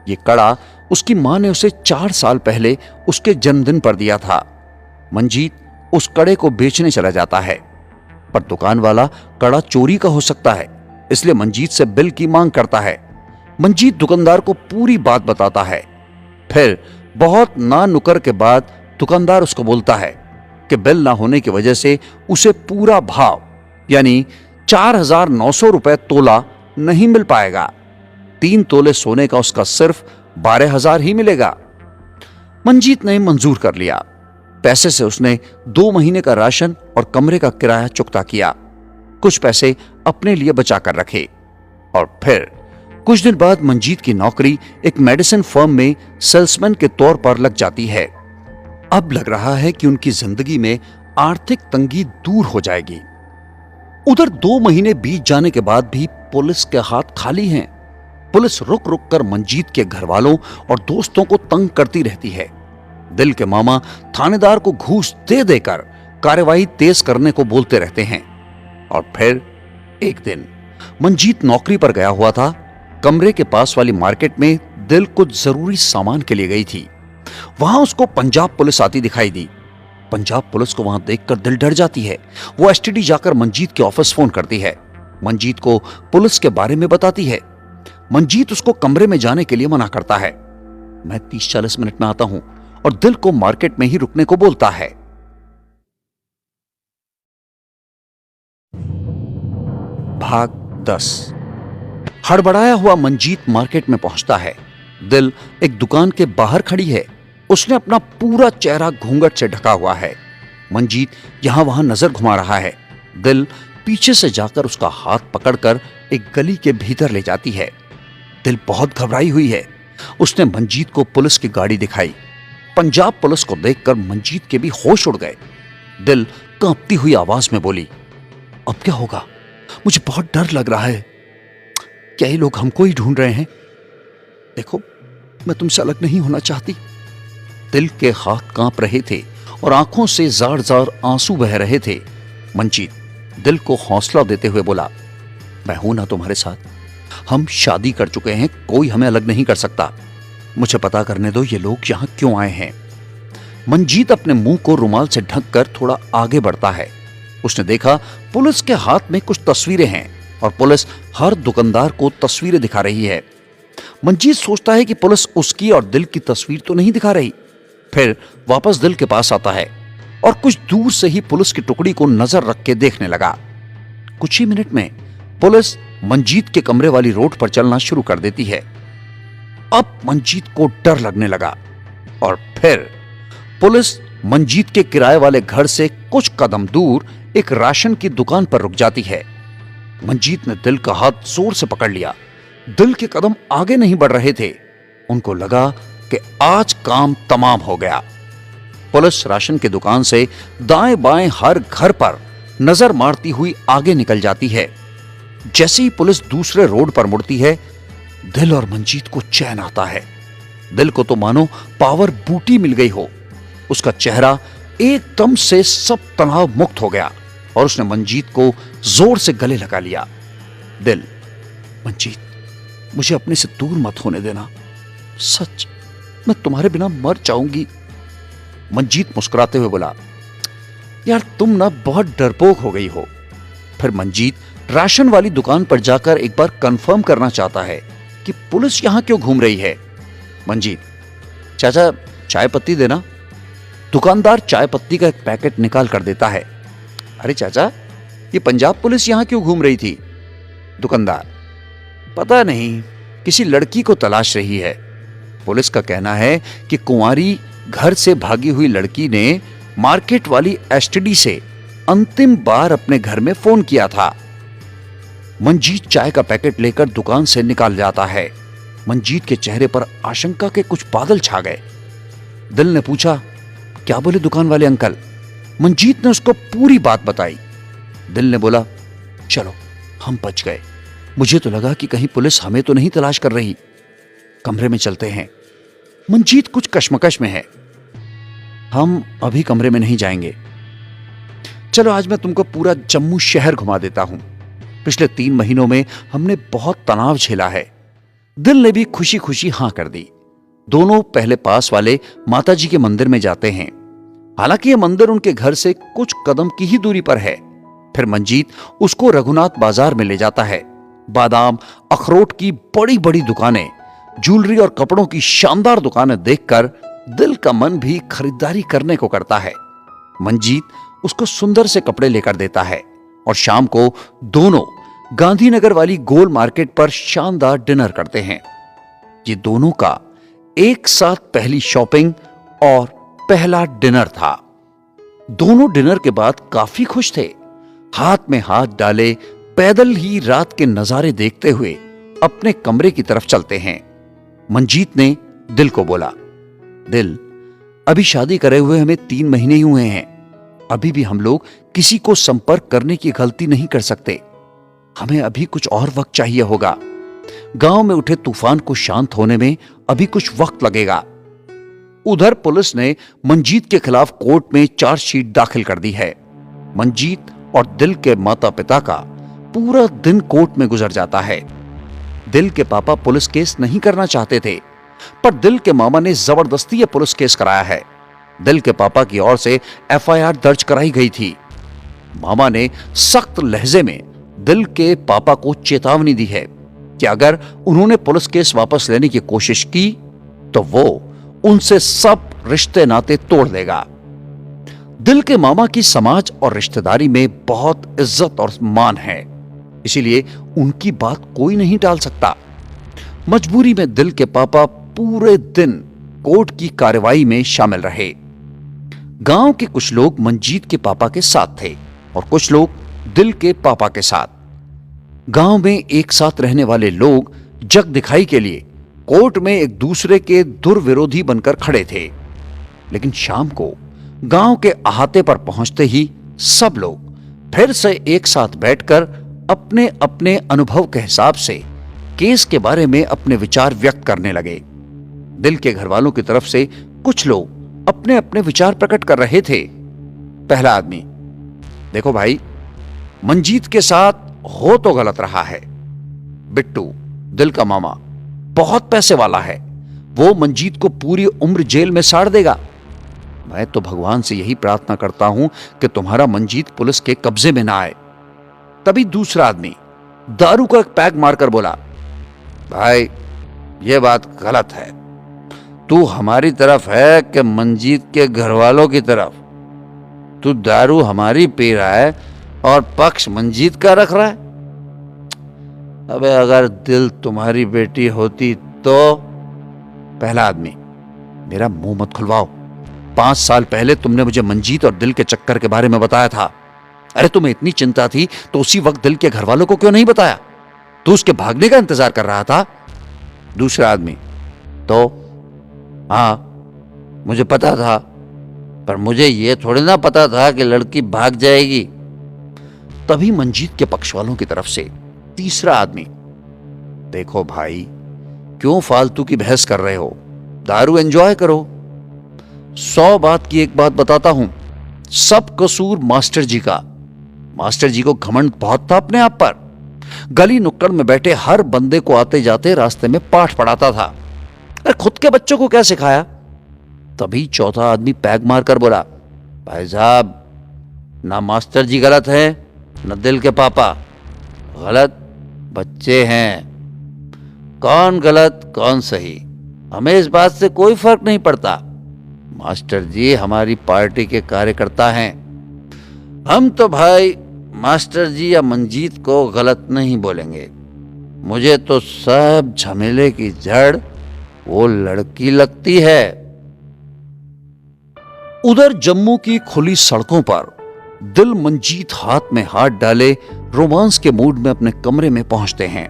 Speaker 1: ये कड़ा उसकी मां ने उसे 4 साल पहले उसके जन्मदिन पर दिया था। मंजीत उस कड़े को बेचने चला जाता है, पर दुकान वाला कड़ा चोरी का हो सकता है, इसलिए मंजीत से बिल की मांग करता है। मंजीत दुकानदार को पूरी बात बताता है। फिर बहुत ना नुकर के बाद दुकानदार उसको बोलता है कि बिल ना होने की वजह से उसे पूरा भाव यानी 4,900 रुपए तोला नहीं मिल पाएगा। 3 तोले सोने का उसका सिर्फ 12,000 ही मिलेगा। मंजीत ने मंजूर कर लिया। पैसे से उसने 2 महीने का राशन और कमरे का किराया चुकता किया। कुछ पैसे अपने लिए बचा कर रखे और फिर कुछ दिन बाद मंजीत की नौकरी एक मेडिसिन फर्म में सेल्समैन के तौर पर लग जाती है। अब लग रहा है कि उनकी जिंदगी में आर्थिक तंगी दूर हो जाएगी। उधर 2 महीने बीत जाने के बाद भी पुलिस के हाथ खाली हैं। पुलिस रुक रुक कर मंजीत के घर वालों और दोस्तों को तंग करती रहती है। दिल के मामा थानेदार को घूस दे देकर कार्रवाई तेज करने को बोलते रहते हैं। और फिर एक दिन मंजीत नौकरी पर गया हुआ था। कमरे के पास वाली मार्केट में दिल कुछ जरूरी सामान के लिए गई थी। वहां उसको पंजाब पुलिस आती दिखाई दी। पंजाब पुलिस को वहां देखकर दिल डर जाती है। वो एसटीडी जाकर मंजीत के ऑफिस फोन करती है। मंजीत को पुलिस के बारे में बताती है। मंजीत उसको कमरे में जाने के लिए मना करता है। मैं 30-40 मिनट में आता हूं और दिल को मार्केट में ही रुकने को बोलता है। भाग 10। हड़बड़ाया हुआ मंजीत मार्केट में पहुंचता है। दिल एक दुकान के बाहर खड़ी है। उसने अपना पूरा चेहरा घूंघट से ढका हुआ है। मंजीत यहां वहां नजर घुमा रहा है। दिल पीछे से जाकर उसका हाथ पकड़कर एक गली के भीतर ले जाती है। दिल बहुत घबराई हुई है। उसने मंजीत को पुलिस की गाड़ी दिखाई। पंजाब पुलिस को देखकर मंजीत के भी होश उड़ गए। दिल कांपती हुई आवाज में बोली, अब क्या होगा? मुझे बहुत डर लग रहा है। क्या ये लोग हमको ही ढूंढ रहे हैं? देखो, मैं तुमसे अलग नहीं होना चाहती। दिल के हाथ कांप रहे थे और आंखों से जार जार आंसू बह रहे थे। मंजीत दिल को हौसला देते हुए बोला, मैं हूं ना तुम्हारे साथ। हम शादी कर चुके हैं, कोई हमें अलग नहीं कर सकता। मुझे पता करने दो ये लोग यहां क्यों आए हैं। मंजीत अपने मुंह को रुमाल से ढककर थोड़ा आगे बढ़ता है। उसने देखा पुलिस के हाथ में कुछ तस्वीरें हैं और पुलिस हर दुकानदार को तस्वीरें दिखा रही है। मंजीत सोचता है कि पुलिस उसकी और दिल की तस्वीर तो नहीं दिखा रही। फिर वापस दिल के पास आता है और कुछ दूर से ही पुलिस की टुकड़ी को नजर रख के देखने लगा। कुछ ही मिनट में पुलिस मंजीत के कमरे वाली रोड पर चलना शुरू कर देती है। अब मंजीत को डर लगने लगा और फिर पुलिस मंजीत के किराए वाले घर से कुछ कदम दूर एक राशन की दुकान पर रुक जाती है। मंजीत ने दिल का हाथ जोर से पकड़ लिया। दिल के कदम आगे नहीं बढ़ रहे थे। उनको लगा कि आज काम तमाम हो गया। पुलिस राशन की दुकान से दाएं बाएं हर घर पर नजर मारती हुई आगे निकल जाती है। जैसे ही पुलिस दूसरे रोड पर मुड़ती है, दिल और मंजीत को चैन आता है। दिल को तो मानो पावर बूटी मिल गई हो। उसका चेहरा एकदम से सब तनाव मुक्त हो गया और उसने मंजीत को जोर से गले लगा लिया। दिल, मंजीत, मुझे अपने से दूर मत होने देना। सच, मैं तुम्हारे बिना मर जाऊंगी। मंजीत मुस्कुराते हुए बोला, यार तुम ना बहुत डरपोक हो गई हो। फिर मंजीत राशन वाली दुकान पर जाकर एक बार कंफर्म करना चाहता है कि पुलिस यहां क्यों घूम रही है। मंजीत, चाचा चाय पत्ती देना। दुकानदार चाय पत्ती का एक पैकेट निकाल कर देता है। अरे चाचा, ये पंजाब पुलिस यहां क्यों घूम रही थी? दुकानदार, पता नहीं, किसी लड़की को तलाश रही है। पुलिस का कहना है कि कुंवारी घर से भागी हुई लड़की ने मार्केट वाली एसटीडी से अंतिम बार अपने घर में फोन किया था मंजीत चाय का पैकेट लेकर दुकान से निकाल जाता है। मंजीत के चेहरे पर आशंका के कुछ बादल छा गए। दिल ने पूछा, क्या बोले दुकान वाले अंकल? मंजीत ने उसको पूरी बात बताई। दिल ने बोला, चलो हम बच गए। मुझे तो लगा कि कहीं पुलिस हमें तो नहीं तलाश कर रही। कमरे में चलते हैं। मंजीत कुछ कश्मकश में है। हम अभी कमरे में नहीं जाएंगे। चलो आज मैं तुमको पूरा जम्मू शहर घुमा देता हूं। पिछले 3 महीनों में हमने बहुत तनाव झेला है। दिल ने भी खुशी खुशी हां कर दी। दोनों पहले पास वाले माताजी के मंदिर में जाते हैं। हालांकि यह मंदिर उनके घर से कुछ कदम की ही दूरी पर है। फिर मंजीत उसको रघुनाथ बाजार में ले जाता है। बादाम, अखरोट की बड़ी बड़ी दुकानें, ज्वेलरी और कपड़ों की शानदार दुकानें देखकर दिल का मन भी खरीदारी करने को करता है। मंजीत उसको सुंदर से कपड़े लेकर देता है और शाम को दोनों गांधीनगर वाली गोल मार्केट पर शानदार डिनर करते हैं। ये दोनों का एक साथ पहली शॉपिंग और पहला डिनर था। दोनों डिनर के बाद काफी खुश थे। हाथ में हाथ डाले पैदल ही रात के नजारे देखते हुए अपने कमरे की तरफ चलते हैं। मंजीत ने दिल को बोला, दिल, अभी शादी करे हुए हमें 3 महीने ही हुए हैं। अभी भी हम लोग किसी को संपर्क करने की गलती नहीं कर सकते। हमें अभी कुछ और वक्त चाहिए होगा। गांव में उठे तूफान को शांत होने में अभी कुछ वक्त लगेगा। उधर पुलिस ने मंजीत के खिलाफ कोर्ट में चार्जशीट दाखिल कर दी है। मंजीत और दिल के माता पिता का पूरा दिन कोर्ट में गुजर जाता है। दिल के पापा पुलिस केस नहीं करना चाहते थे, पर दिल के मामा ने जबरदस्ती ये पुलिस केस कराया है। दिल के पापा की ओर से एफआईआर दर्ज कराई गई थी। मामा ने सख्त लहजे में दिल के पापा को चेतावनी दी है कि अगर उन्होंने पुलिस केस वापस लेने की कोशिश की तो वो उनसे सब रिश्ते नाते तोड़ देगा। दिल के मामा की समाज और रिश्तेदारी में बहुत इज्जत और मान है, इसीलिए उनकी बात कोई नहीं टाल सकता। मजबूरी में दिल के पापा पूरे दिन कोर्ट की कार्रवाई में शामिल रहे। गांव के कुछ लोग मंजीत के पापा के साथ थे और कुछ लोग दिल के पापा के साथ। गांव में एक साथ रहने वाले लोग जग दिखाई के लिए कोर्ट में एक दूसरे के दुर्विरोधी बनकर खड़े थे। लेकिन शाम को गांव के अहाते पर पहुंचते ही सब लोग फिर से एक साथ बैठकर अपने अपने अनुभव के हिसाब से केस के बारे में अपने विचार व्यक्त करने लगे। दिल के घर वालों की तरफ से कुछ लोग अपने अपने विचार प्रकट कर रहे थे। पहला आदमी, देखो भाई, मंजीत के साथ हो तो गलत रहा है। बिट्टू, दिल का मामा, बहुत पैसे वाला है, वो मंजीत को पूरी उम्र जेल में साड़ देगा। मैं तो भगवान से यही प्रार्थना करता हूं कि तुम्हारा मंजीत पुलिस के कब्जे में ना आए। तभी दूसरा आदमी दारू का एक पैक मारकर बोला, भाई ये बात गलत है। तू हमारी तरफ है कि मंजीत के घर वालों की तरफ? तू दारू हमारी पी रहा है और पक्ष मंजीत का रख रहा है। अबे अगर दिल तुम्हारी बेटी होती तो? पहला आदमी, मेरा मुंह मत खुलवाओ। 5 साल पहले तुमने मुझे मंजीत और दिल के चक्कर के बारे में बताया था। अरे तुम्हें इतनी चिंता थी तो उसी वक्त दिल के घर वालों को क्यों नहीं बताया? तू उसके भागने का इंतजार कर रहा था। दूसरा आदमी, तो हाँ मुझे पता था, पर मुझे यह थोड़ी ना पता था कि लड़की भाग जाएगी। तभी मंजीत के पक्ष वालों की तरफ से तीसरा आदमी, देखो भाई, क्यों फालतू की बहस कर रहे हो? दारू एंजॉय करो। 100 बात की एक बात बताता हूं, सब कसूर मास्टर जी का। मास्टर जी को घमंड बहुत था अपने आप पर। गली नुक्कड़ में बैठे हर बंदे को आते जाते रास्ते में पाठ पढ़ाता था। अरे खुद के बच्चों को क्या सिखाया? तभी चौथा आदमी पैग मारकर बोला, भाई साहब, ना मास्टर जी गलत है ना दिल के पापा गलत, बच्चे हैं। कौन गलत कौन सही, हमें इस बात से कोई फर्क नहीं पड़ता। मास्टर जी हमारी पार्टी के कार्यकर्ता हैं। हम तो भाई मास्टर जी या मंजीत को गलत नहीं बोलेंगे। मुझे तो सब झमेले की जड़ वो लड़की लगती है। उधर जम्मू की खुली सड़कों पर दिल मंजीत हाथ में हाथ डाले रोमांस के मूड में अपने कमरे में पहुंचते हैं।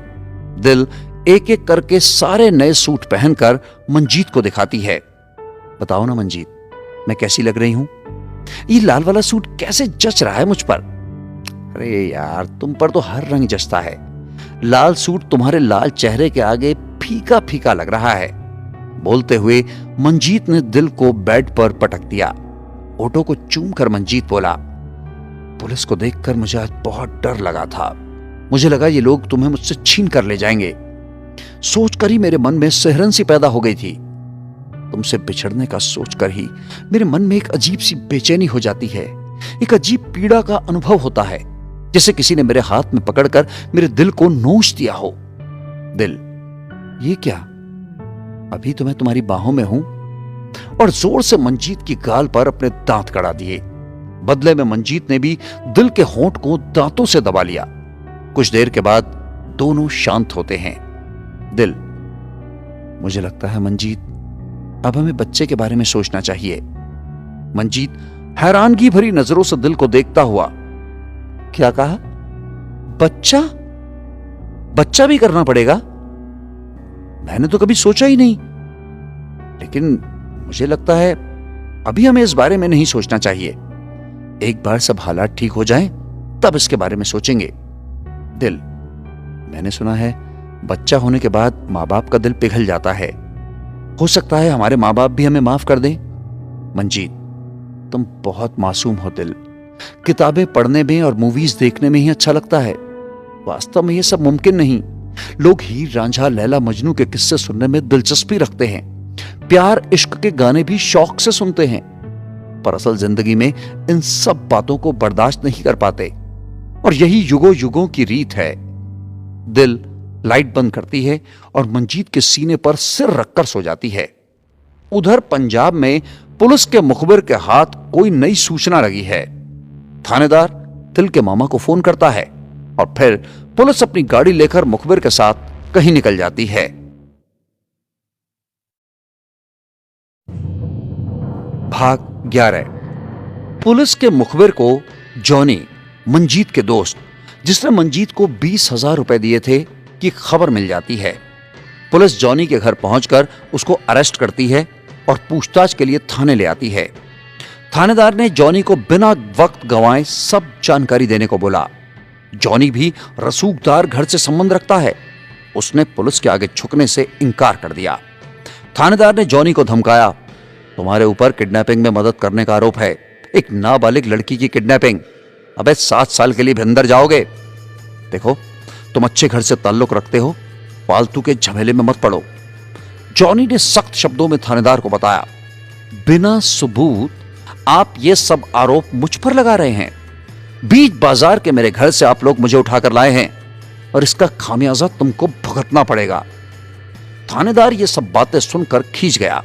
Speaker 1: दिल एक एक करके सारे नए सूट पहनकर मंजीत को दिखाती है। बताओ ना मंजीत, मैं कैसी लग रही हूं? ये लाल वाला सूट कैसे जच रहा है मुझ पर? अरे यार, तुम पर तो हर रंग जचता है। लाल सूट तुम्हारे लाल चेहरे के आगे फीका फीका लग रहा है। बोलते हुए मंजीत ने दिल को बेड पर पटक दिया। ओटो को चूम कर मंजीत बोला, पुलिस को देखकर मुझे आज बहुत डर लगा था। मुझे लगा ये लोग तुम्हें मुझसे छीन कर ले जाएंगे। सोचकर ही मेरे मन में सिहरन सी पैदा हो गई थी। तुमसे बिछड़ने का सोचकर ही मेरे मन में एक अजीब सी बेचैनी हो जाती है। एक अजीब पीड़ा का अनुभव होता है, जैसे किसी ने मेरे हाथ में पकड़कर मेरे दिल को नोच दिया हो। दिल, ये क्या? अभी तो मैं तुम्हारी बाहों में हूं। और जोर से मंजीत की गाल पर अपने दांत गड़ा दिए। बदले में मंजीत ने भी दिल के होंठ को दांतों से दबा लिया। कुछ देर के बाद दोनों शांत होते हैं। दिल, मुझे लगता है मंजीत, अब हमें बच्चे के बारे में सोचना चाहिए। मंजीत हैरानगी भरी नजरों से दिल को देखता हुआ, क्या कहा? बच्चा? बच्चा भी करना पड़ेगा? मैंने तो कभी सोचा ही नहीं। लेकिन मुझे लगता है अभी हमें इस बारे में नहीं सोचना चाहिए। एक बार सब हालात ठीक हो जाएं, तब इसके बारे में सोचेंगे। दिल, मैंने सुना है बच्चा होने के बाद माँ बाप का दिल पिघल जाता है। हो सकता है हमारे माँ बाप भी हमें माफ कर दें। मंजीत, तुम बहुत मासूम हो दिल। किताबें पढ़ने में और मूवीज देखने में ही अच्छा लगता है। वास्तव में यह सब मुमकिन नहीं। लोग हीर रांझा लैला मजनू के किस्से सुनने में दिलचस्पी रखते हैं, प्यार इश्क के गाने भी शौक से सुनते हैं, पर असल जिंदगी में इन सब बातों को बर्दाश्त नहीं कर पाते। और यही युगों युगों की रीत है। दिल लाइट बंद करती है और मंजीत के सीने पर सिर रखकर सो जाती है। उधर पंजाब में पुलिस के मुखबिर के हाथ कोई नई सूचना लगी है। थानेदार दिल के मामा को फोन करता है और फिर पुलिस अपनी गाड़ी लेकर मुखबिर के साथ कहीं निकल जाती है। भाग 11। पुलिस के मुखबिर को जॉनी, मंजीत के दोस्त, जिसने मंजीत को 20,000 रुपए दिए थे, की खबर मिल जाती है। पुलिस जॉनी के घर पहुंचकर उसको अरेस्ट करती है और पूछताछ के लिए थाने ले आती है। थानेदार ने जॉनी को बिना वक्त गंवाए सब जानकारी देने को बोला। जॉनी भी रसूखदार घर से संबंध रखता है। उसने पुलिस के आगे झुकने से इनकार कर दिया। थानेदार ने जॉनी को धमकाया, तुम्हारे ऊपर किडनैपिंग में मदद करने का आरोप है। एक नाबालिग लड़की की किडनैपिंग। अबे 7 साल के लिए भी अंदर जाओगे। देखो, तुम अच्छे घर से ताल्लुक रखते हो, फालतू के झमेले में मत पड़ो। जॉनी ने सख्त शब्दों में थानेदार को बताया, बिना सबूत आप ये सब आरोप मुझ पर लगा रहे हैं। बीच बाजार के मेरे घर से आप लोग मुझे उठाकर लाए हैं और इसका खामियाजा तुमको भुगतना पड़ेगा। थानेदार ये सब बातें सुनकर खींच गया।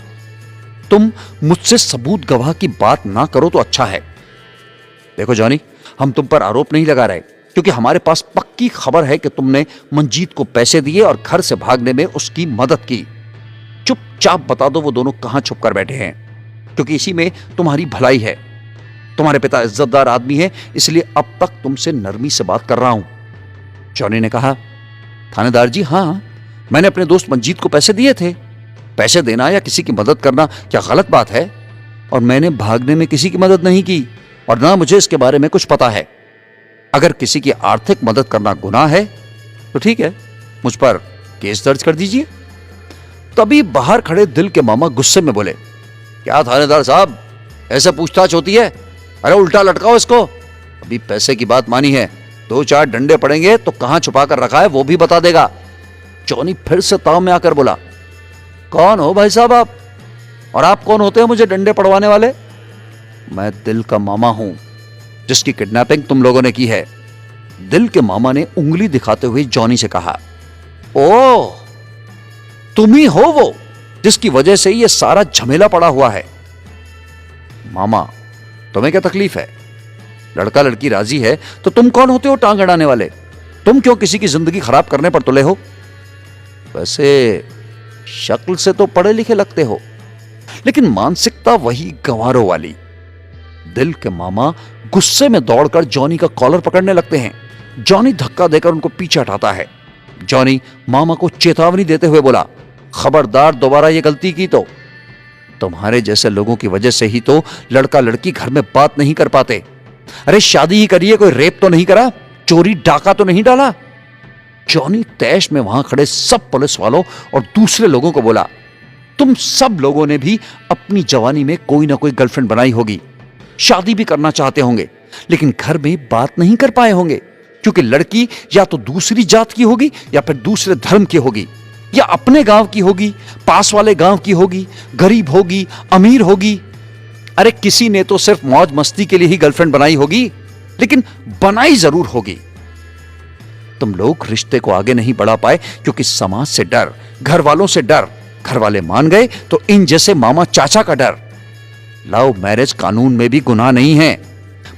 Speaker 1: तुम मुझसे सबूत गवाह की बात ना करो तो अच्छा है। देखो जॉनी, हम तुम पर आरोप नहीं लगा रहे, क्योंकि हमारे पास पक्की खबर है कि तुमने मंजीत को पैसे दिए और घर से भागने में उसकी मदद की। चुपचाप बता दो वो दोनों कहां छुप कर बैठे हैं, क्योंकि इसी में तुम्हारी भलाई है। तुम्हारे पिता इज्जतदार आदमी है, इसलिए अब तक तुमसे नरमी से बात कर रहा हूं। जॉनी ने कहा, थानेदार जी, हां, मैंने अपने दोस्त मंजीत को पैसे दिए थे। पैसे देना या किसी की मदद करना क्या गलत बात है? और मैंने भागने में किसी की मदद नहीं की और ना मुझे इसके बारे में कुछ पता है। अगर किसी की आर्थिक मदद करना गुनाह है तो ठीक है, मुझ पर केस दर्ज कर दीजिए। तभी बाहर खड़े दिल के मामा गुस्से में बोले, क्या थानेदार साहब, ऐसे पूछताछ होती है? अरे उल्टा लटकाओ इसको। अभी पैसे की बात मानी है, 2-4 डंडे पड़ेंगे तो कहां छुपा कर रखा है वो भी बता देगा। जॉनी फिर से ताव में आकर बोला, कौन हो भाई साहब आप? और आप कौन होते हैं मुझे डंडे पड़वाने वाले? मैं दिल का मामा हूं, जिसकी किडनैपिंग तुम लोगों ने की है। दिल के मामा ने उंगली दिखाते हुए जॉनी से कहा, ओह, तुम ही हो वो जिसकी वजह से ये सारा झमेला पड़ा हुआ है। मामा, तुम्हें क्या तकलीफ है? लड़का लड़की राजी है तो तुम कौन होते हो टांग अड़ाने वाले? तुम क्यों किसी की जिंदगी खराब करने पर तुले हो? वैसे शक्ल से तो पढ़े लिखे लगते हो, लेकिन मानसिकता वही गंवारों वाली। दिल के मामा गुस्से में दौड़कर जॉनी का कॉलर पकड़ने लगते हैं। जॉनी धक्का देकर उनको पीछे हटाता है। जॉनी मामा को चेतावनी देते हुए बोला, खबरदार दोबारा ये गलती की तो तुम्हारे जैसे लोगों की वजह से ही तो लड़का लड़की घर में बात नहीं कर पाते। अरे शादी ही करिए, कोई रेप तो नहीं करा, चोरी डाका तो नहीं डाला। जॉनी तैश में वहां खड़े सब पुलिस वालों और दूसरे लोगों को बोला, तुम सब लोगों ने भी अपनी जवानी में कोई ना कोई गर्लफ्रेंड बनाई होगी, शादी भी करना चाहते होंगे, लेकिन घर में बात नहीं कर पाए होंगे क्योंकि लड़की या तो दूसरी जात की होगी या फिर दूसरे धर्म की होगी, या अपने गांव की होगी, पास वाले गांव की होगी, गरीब होगी, अमीर होगी। अरे किसी ने तो सिर्फ मौज मस्ती के लिए ही गर्लफ्रेंड बनाई होगी, लेकिन बनाई जरूर होगी। तुम लोग रिश्ते को आगे नहीं बढ़ा पाए क्योंकि समाज से डर, घर वालों से डर, घर वाले मान गए तो इन जैसे मामा चाचा का डर। लव मैरिज कानून में भी गुनाह नहीं है,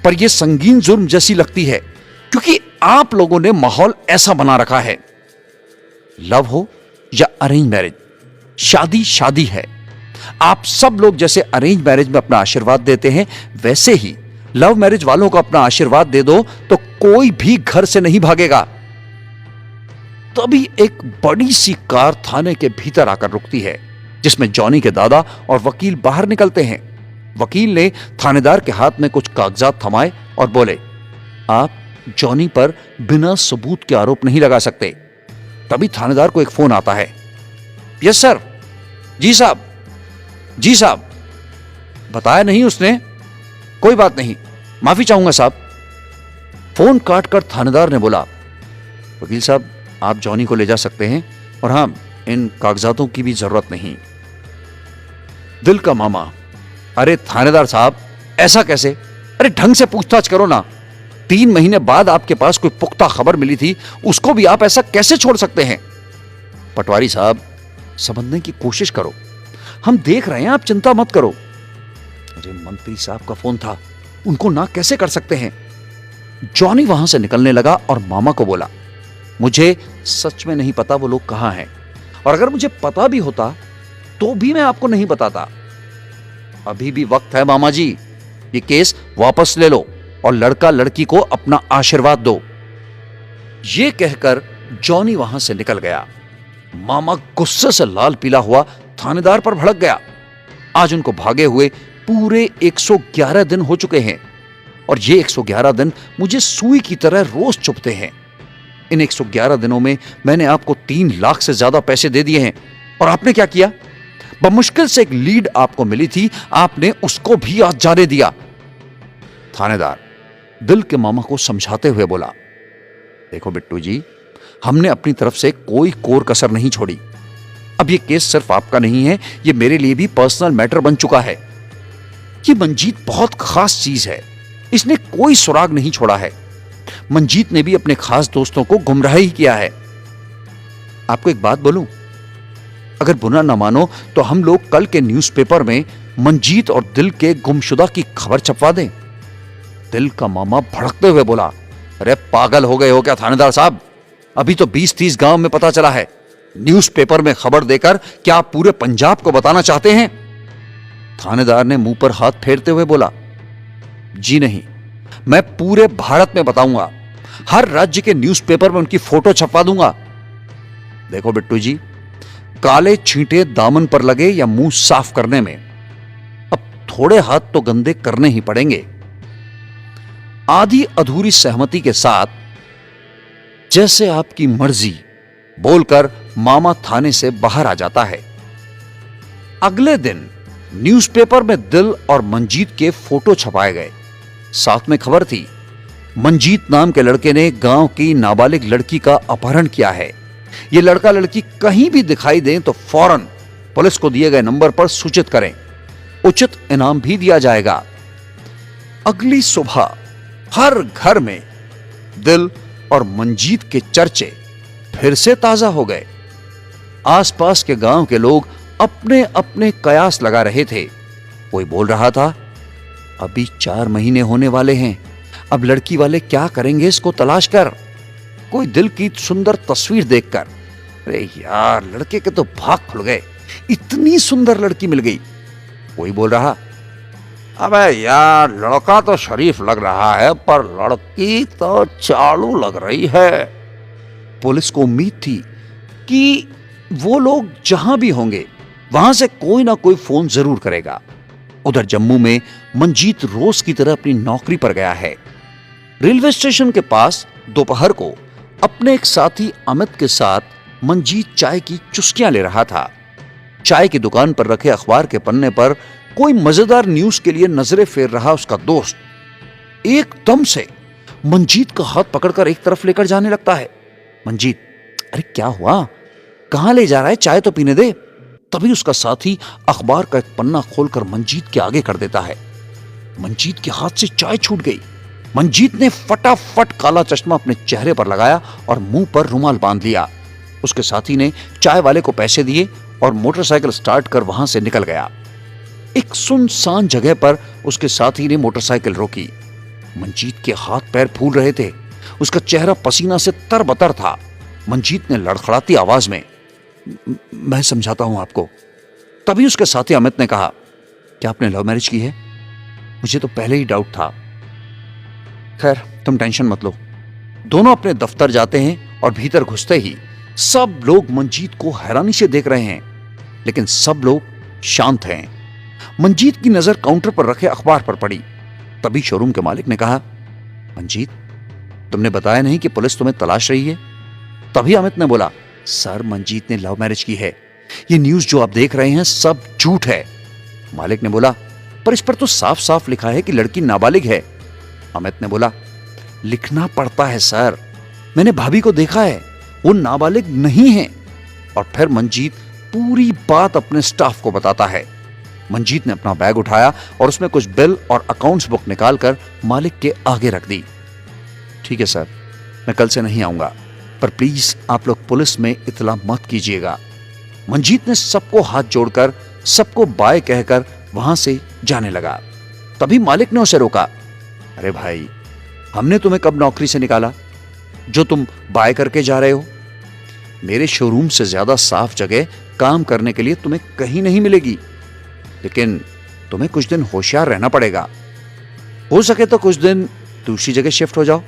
Speaker 1: पर यह संगीन जुर्म जैसी लगती है क्योंकि आप लोगों ने माहौल ऐसा बना रखा है। लव हो या अरेंज मैरिज, शादी शादी है। आप सब लोग जैसे अरेंज मैरिज में अपना आशीर्वाद देते हैं, वैसे ही लव मैरिज वालों को अपना आशीर्वाद दे दो तो कोई भी घर से नहीं भागेगा। तभी एक बड़ी सी कार थाने के भीतर आकर रुकती है, जिसमें जॉनी के दादा और वकील बाहर निकलते हैं। वकील ने थानेदार के हाथ में कुछ कागजात थमाए और बोले, आप जॉनी पर बिना सबूत के आरोप नहीं लगा सकते। तभी थानेदार को एक फोन आता है। Yes sir. जी साहब, जी साहब। बताया नहीं उसने? कोई बात नहीं, माफी चाहूंगा साहब। फोन काटकर थानेदार ने बोला, वकील साहब आप जॉनी को ले जा सकते हैं, और हां, इन कागजातों की भी जरूरत नहीं। दिल का मामा, अरे थानेदार साहब ऐसा कैसे? अरे ढंग से पूछताछ करो ना। 3 महीने बाद आपके पास कोई पुख्ता खबर मिली थी, उसको भी आप ऐसा कैसे छोड़ सकते हैं? पटवारी साहब समझने की कोशिश करो, हम देख रहे हैं, आप चिंता मत करो। अरे मंत्री साहब का फोन था, उनको ना कैसे कर सकते हैं? जॉनी वहां से निकलने लगा और मामा को बोला, मुझे सच में नहीं पता वो लोग कहां हैं, और अगर मुझे पता भी होता तो भी मैं आपको नहीं बताता। अभी भी वक्त है मामा जी, ये केस वापस ले लो और लड़का लड़की को अपना आशीर्वाद दो। ये कहकर जॉनी वहां से निकल गया। मामा गुस्से से लाल पीला हुआ थानेदार पर भड़क गया। आज उनको भागे हुए पूरे 111 दिन हो चुके हैं, और ये 111 दिन मुझे सुई की तरह रोज चुभते हैं। इन 111 दिनों में मैंने आपको 3 लाख से ज्यादा पैसे दे दिए हैं, और आपने क्या किया? बमुश्किल से एक लीड आपको मिली थी, आपने उसको भी आज जाने दिया। थानेदार दिल के मामा को समझाते हुए बोला, देखो बिट्टू जी, हमने अपनी तरफ से कोई कोर कसर नहीं छोड़ी। अब ये केस सिर्फ आपका नहीं है, ये मेरे लिए भी पर्सनल मैटर बन चुका है। ये मंजीत बहुत खास चीज है, इसने कोई सुराग नहीं छोड़ा है। मंजीत ने भी अपने खास दोस्तों को गुमराह ही किया है। आपको एक बात बोलूं, अगर बुरा ना मानो तो हम लोग कल के न्यूज़पेपर में मंजीत और दिल के गुमशुदा की खबर छपवा दें। दिल का मामा भड़कते हुए बोला, अरे पागल हो गए हो क्या थानेदार साहब? अभी तो 20-30 गांव में पता चला है, न्यूज़पेपर में खबर देकर क्या आप पूरे पंजाब को बताना चाहते हैं? थानेदार ने मुंह पर हाथ फेरते हुए बोला, जी नहीं, मैं पूरे भारत में बताऊंगा, हर राज्य के न्यूज़पेपर में उनकी फोटो छपवा दूंगा। देखो बिट्टू जी, काले छींटे दामन पर लगे या मुंह साफ करने में, अब थोड़े हाथ तो गंदे करने ही पड़ेंगे। आधी अधूरी सहमति के साथ जैसे आपकी मर्जी बोलकर मामा थाने से बाहर आ जाता है। अगले दिन न्यूज़पेपर में दिल और मंजीत के फोटो छपाए गए। साथ में खबर थी, मंजीत नाम के लड़के ने गांव की नाबालिग लड़की का अपहरण किया है। यह लड़का लड़की कहीं भी दिखाई दें तो फौरन पुलिस को दिए गए नंबर पर सूचित करें, उचित इनाम भी दिया जाएगा। अगली सुबह हर घर में दिल और मंजीत के चर्चे फिर से ताजा हो गए। आसपास के गांव के लोग अपने अपने कयास लगा रहे थे। कोई बोल रहा था, अभी 4 महीने होने वाले हैं, अब लड़की वाले क्या करेंगे इसको तलाश कर। कोई दिल की सुंदर तस्वीर देखकर, अरे यार लड़के के तो भाग खुल गए, इतनी सुंदर लड़की मिल गई। कोई बोल रहा, अबे यार, लड़का तो शरीफ लग रहा है पर लड़की तो चालू लग रही है। पुलिस को उम्मीद थी कि वो लोग जहां भी होंगे वहां से कोई ना कोई फोन जरूर करेगा। उधर जम्मू में मंजीत रोज की तरह अपनी नौकरी पर गया है। रेलवे स्टेशन के पास दोपहर को अपने एक साथी अमित के साथ मंजीत चाय की चुस्कियां ले रहा था। चाय की दुकान पर रखे अखबार के पन्ने पर कोई मजेदार न्यूज के लिए नजरें फेर रहा उसका दोस्त एकदम से मंजीत का हाथ पकड़कर एक तरफ लेकर जाने लगता है। मंजीत, अरे क्या हुआ, कहां ले जा रहा है, चाय तो पीने दे। तभी उसका साथी अखबार का एक पन्ना खोलकर मंजीत के आगे कर देता है। मंजीत के हाथ से चाय छूट गई। मंजीत ने फटाफट काला चश्मा अपने चेहरे पर लगाया और मुंह पर रुमाल बांध लिया। उसके साथी ने चाय वाले को पैसे दिए और मोटरसाइकिल स्टार्ट कर वहां से निकल गया। एक सुनसान जगह पर उसके साथी ने मोटरसाइकिल रोकी। मंजीत के हाथ पैर फूल रहे थे, उसका चेहरा पसीना से तरबतर था। मंजीत ने लड़खड़ाती आवाज में, मैं समझाता हूं आपको। तभी उसके साथी अमित ने कहा, क्या आपने लव मैरिज की है? मुझे तो पहले ही डाउट था। खैर, तुम टेंशन मत लो। दोनों अपने दफ्तर जाते हैं और भीतर घुसते ही सब लोग मंजीत को हैरानी से देख रहे हैं, लेकिन सब लोग शांत हैं। मंजीत की नजर काउंटर पर रखे अखबार पर पड़ी। तभी शोरूम के मालिक ने कहा, मंजीत, तुमने बताया नहीं कि पुलिस तुम्हें तलाश रही है? तभी अमित ने बोला, सर, मंजीत ने लव मैरिज की है। ये न्यूज जो आप देख रहे हैं सब झूठ है। मालिक ने बोला, पर इस पर तो साफ साफ लिखा है कि लड़की नाबालिग है। अमित ने बोला, लिखना पड़ता है सर, मैंने भाभी को देखा है, वो नाबालिग नहीं है। और फिर मंजीत पूरी बात अपने स्टाफ को बताता है। मंजीत ने अपना बैग उठाया और उसमें कुछ बिल और अकाउंट्स बुक निकालकर मालिक के आगे रख दी। ठीक है सर, मैं कल से नहीं आऊंगा, पर प्लीज आप लोग पुलिस में इतला मत कीजिएगा। मंजीत ने सबको हाथ जोड़कर, सबको बाय कहकर वहां से जाने लगा। तभी मालिक ने उसे रोका, अरे भाई, हमने तुम्हें कब नौकरी से निकाला जो तुम बाय करके जा रहे हो? मेरे शोरूम से ज्यादा साफ जगह काम करने के लिए तुम्हें कहीं नहीं मिलेगी, लेकिन तुम्हें कुछ दिन होशियार रहना पड़ेगा। हो सके तो कुछ दिन दूसरी जगह शिफ्ट हो जाओ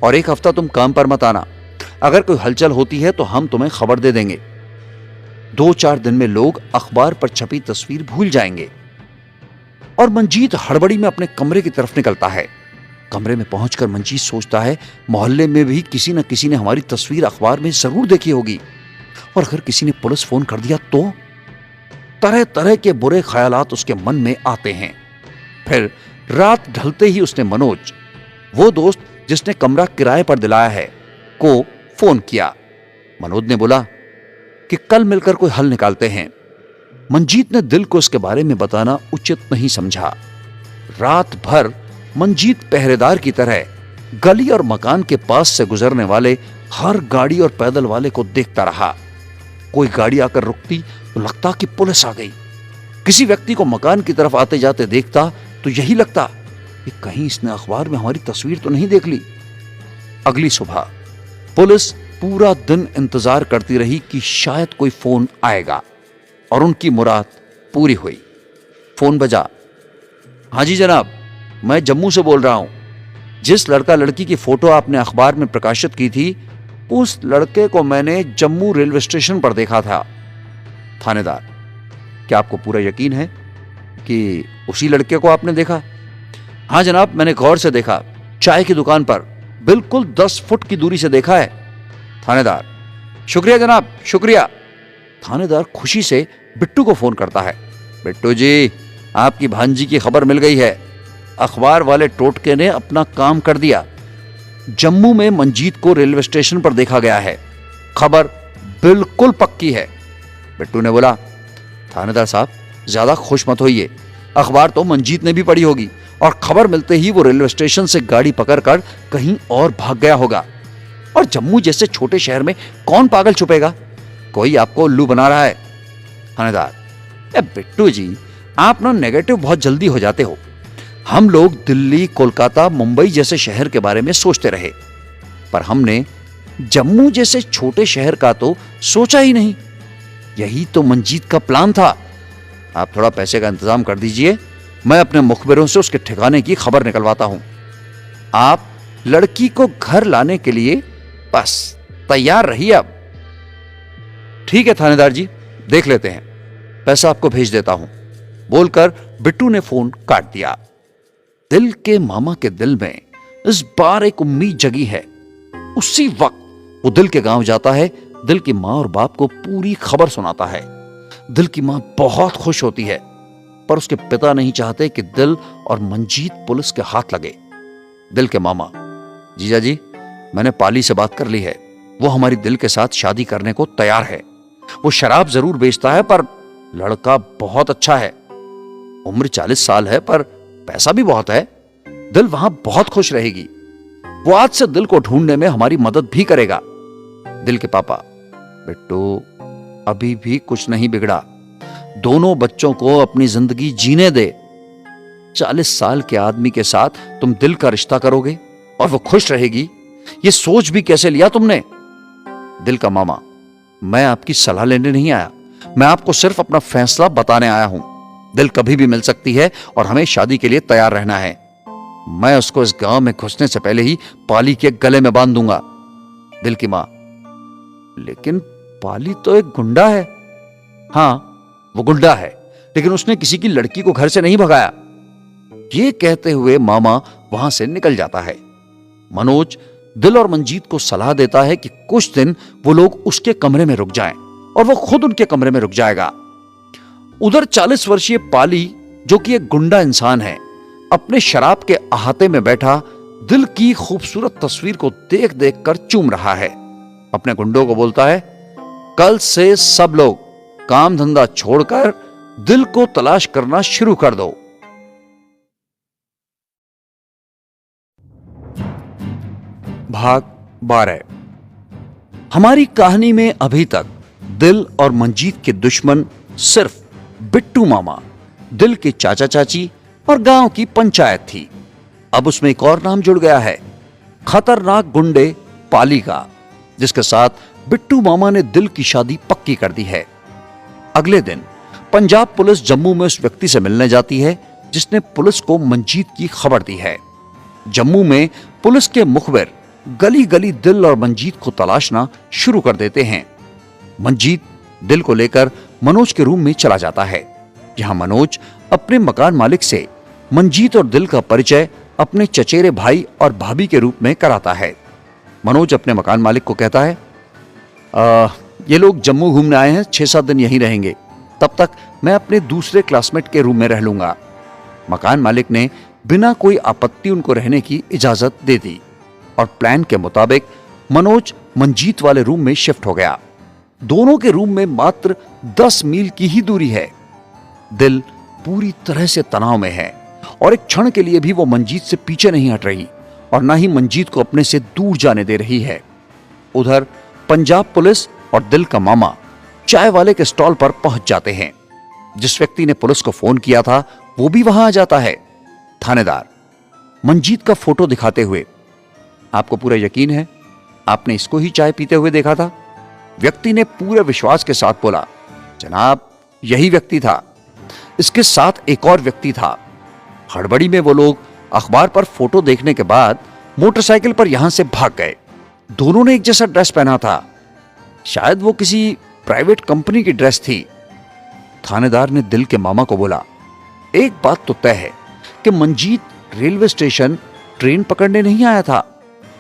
Speaker 1: और एक हफ्ता तुम काम पर मत आना। अगर कोई हलचल होती है तो हम तुम्हें खबर दे देंगे। 2-4 दिन में लोग अखबार पर छपी तस्वीर भूल जाएंगे। और मंजीत हड़बड़ी में अपने कमरे की तरफ निकलता है। कमरे में पहुंचकर मंजीत सोचता है, मोहल्ले में भी किसी न किसी ने हमारी तस्वीर अखबार में जरूर देखी होगी, और अगर किसी ने पुलिस फोन कर दिया तो? तरह तरह के बुरे ख्यालात उसके मन में आते हैं। फिर रात ढलते ही उसने मनोज, वो दोस्त जिसने कमरा किराए पर दिलाया है, को फोन किया। मनोज ने बोला कि कल मिलकर कोई हल निकालते हैं। मंजीत ने दिल को इसके बारे में बताना उचित नहीं समझा। रात भर मंजीत पहरेदार की तरह गली और मकान के पास से गुजरने वाले हर गाड़ी और पैदल वाले को देखता रहा। कोई गाड़ी आकर रुकती तो लगता कि पुलिस आ गई। किसी व्यक्ति को मकान की तरफ आते जाते देखता तो यही लगता कि कहीं इसने अखबार में हमारी तस्वीर तो नहीं देख ली। अगली सुबह पुलिस पूरा दिन इंतजार करती रही कि शायद कोई फोन आएगा, और उनकी मुराद पूरी हुई। फोन बजा। हाँ जी जनाब, मैं जम्मू से बोल रहा हूं। जिस लड़का लड़की की फोटो आपने अखबार में प्रकाशित की थी, उस लड़के को मैंने जम्मू रेलवे स्टेशन पर देखा था। थानेदार, क्या आपको पूरा यकीन है कि उसी लड़के को आपने देखा? हाँ जनाब, मैंने गौर से देखा, चाय की दुकान पर बिल्कुल 10 फुट की दूरी से देखा है। थानेदार, शुक्रिया जनाब, शुक्रिया। थानेदार खुशी से बिट्टू को फोन करता है। बिट्टू जी, आपकी भांजी की खबर मिल गई है। अखबार वाले टोटके ने अपना काम कर दिया। जम्मू में मंजीत को रेलवे स्टेशन पर देखा गया है। खबर बिल्कुल पक्की है। बिट्टू ने बोला, थानेदार साहब, ज्यादा खुश मत होइए। अखबार तो मंजीत ने भी पढ़ी होगी और खबर मिलते ही वो रेलवे स्टेशन से गाड़ी पकड़कर कहीं और भाग गया होगा। और जम्मू जैसे छोटे शहर में कौन पागल छुपेगा? कोई आपको उल्लू बना रहा है। थानेदार, बिट्टू जी, आप ना नेगेटिव बहुत जल्दी हो जाते हो। हम लोग दिल्ली, कोलकाता, मुंबई जैसे शहर के बारे में सोचते रहे, पर हमने जम्मू जैसे छोटे शहर का तो सोचा ही नहीं। यही तो मंजीत का प्लान था। आप थोड़ा पैसे का इंतजाम कर दीजिए, मैं अपने मुखबिरों से उसके ठिकाने की खबर निकलवाता हूं। आप लड़की को घर लाने के लिए बस तैयार रहिए। अब ठीक है थानेदार जी, देख लेते हैं, पैसा आपको भेज देता हूं, बोलकर बिट्टू ने फोन काट दिया। दिल के मामा के दिल में इस बार एक उम्मीद जगी है। उसी वक्त वो दिल के गांव जाता है, दिल की मां और बाप को पूरी खबर सुनाता है। दिल की मां बहुत खुश होती है, पर उसके पिता नहीं चाहते कि दिल और मंजीत पुलिस के हाथ लगे। दिल के मामा, जीजा जी, मैंने पाली से बात कर ली है, वो हमारी दिल के साथ शादी करने को तैयार है। वो शराब जरूर बेचता है, पर लड़का बहुत अच्छा है। उम्र 40 साल है, पर पैसा भी बहुत है। दिल वहां बहुत खुश रहेगी। वो आज से दिल को ढूंढने में हमारी मदद भी करेगा। दिल के पापा, बिट्टू, अभी भी कुछ नहीं बिगड़ा। दोनों बच्चों को अपनी जिंदगी जीने दे। 40 साल के आदमी के साथ तुम दिल का रिश्ता करोगे और वो खुश रहेगी, ये सोच भी कैसे लिया तुमने? दिल का मामा, मैं आपकी सलाह लेने नहीं आया, मैं आपको सिर्फ अपना फैसला बताने आया हूं। दिल कभी भी मिल सकती है और हमें शादी के लिए तैयार रहना है। मैं उसको इस गांव में घुसने से पहले ही पाली के गले में बांध दूंगा। दिल की मां, लेकिन पाली तो एक गुंडा है। हां, वो गुंडा है, लेकिन उसने किसी की लड़की को घर से नहीं भगाया। ये कहते हुए मामा वहां से निकल जाता है। मनोज दिल और मंजीत को सलाह देता है कि कुछ दिन वो लोग उसके कमरे में रुक जाएं और वो खुद उनके कमरे में रुक जाएगा। उधर 40 वर्षीय पाली, जो कि एक गुंडा इंसान है, अपने शराब के अहाते में बैठा दिल की खूबसूरत तस्वीर को देख देख कर चूम रहा है। अपने गुंडों को बोलता है, कल से सब लोग काम धंधा छोड़कर दिल को तलाश करना शुरू कर दो। भाग 12। हमारी कहानी में अभी तक दिल और मंजीत के दुश्मन सिर्फ बिट्टू मामा, दिल के चाचा चाची और गांव की पंचायत थी। अब उसमें एक और नाम जुड़ गया है, खतरनाक गुंडे पाली का, जिसके साथ बिट्टू मामा ने दिल की शादी पक्की कर दी है। अगले दिन पंजाब पुलिस जम्मू में उस व्यक्ति से मिलने जाती है जिसने पुलिस को मंजीत की खबर दी है। जम्मू में पुलिस के मुखबिर गली गली दिल और मंजीत को तलाशना शुरू कर देते हैं। मंजीत दिल को लेकर मनोज के रूम में चला जाता है, जहां मनोज अपने मकान मालिक से मंजीत और दिल का परिचय अपने चचेरे भाई और भाभी के रूप में कराता है। मनोज अपने मकान मालिक को कहता है, ये लोग जम्मू घूमने आए हैं, 6-7 दिन यहीं रहेंगे, तब तक मैं अपने दूसरे क्लासमेट के रूम में रह लूंगा। मकान मालिक ने बिना कोई आपत्ति उनको रहने की इजाजत दे दी और प्लान के मुताबिक मनोज मंजीत वाले रूम में शिफ्ट हो गया। दोनों के रूम में मात्र 10 मील की ही दूरी है। दिल पूरी तरह से तनाव में है और एक क्षण के लिए भी वो मंजीत से पीछे नहीं हट रही और ना ही मंजीत को अपने से दूर जाने दे रही है। उधर पंजाब पुलिस और दिल का मामा चाय वाले के स्टॉल पर पहुंच जाते हैं। जिस व्यक्ति ने पुलिस को फोन किया था वो भी वहां आ जाता है। थानेदार मंजीत का फोटो दिखाते हुए, आपको पूरा यकीन है आपने इसको ही चाय पीते हुए देखा था? व्यक्ति ने पूरे विश्वास के साथ बोला, जनाब यही व्यक्ति था। इसके साथ एक और व्यक्ति था। हड़बड़ी में वो लोग अखबार पर फोटो देखने के बाद मोटरसाइकिल पर यहां से भाग गए। दोनों ने एक जैसा ड्रेस पहना था, शायद वो किसी प्राइवेट कंपनी की ड्रेस थी। थानेदार ने दिल के मामा को बोला, एक बात तो तय है कि मंजीत रेलवे स्टेशन ट्रेन पकड़ने नहीं आया था,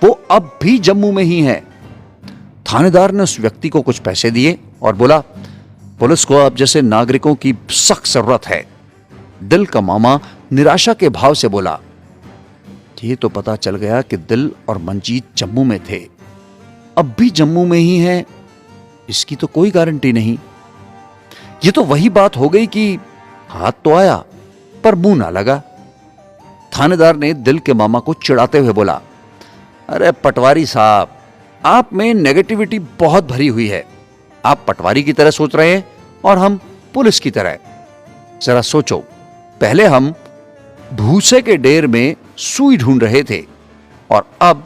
Speaker 1: वो अब भी जम्मू में ही है। थानेदार ने उस व्यक्ति को कुछ पैसे दिए और बोला, पुलिस को अब जैसे नागरिकों की सख्त जरूरत है। दिल का मामा निराशा के भाव से बोला, ये तो पता चल गया कि दिल और मंजीत जम्मू में थे, अब भी जम्मू में ही है, इसकी तो कोई गारंटी नहीं। ये तो वही बात हो गई कि हाथ तो आया पर मुंह ना लगा। थानेदार ने दिल के मामा को चिढ़ाते हुए बोला, अरे पटवारी साहब, आप में नेगेटिविटी बहुत भरी हुई है। आप पटवारी की तरह सोच रहे हैं और हम पुलिस की तरह। जरा सोचो, पहले हम भूसे के ढेर में सुई ढूंढ रहे थे और अब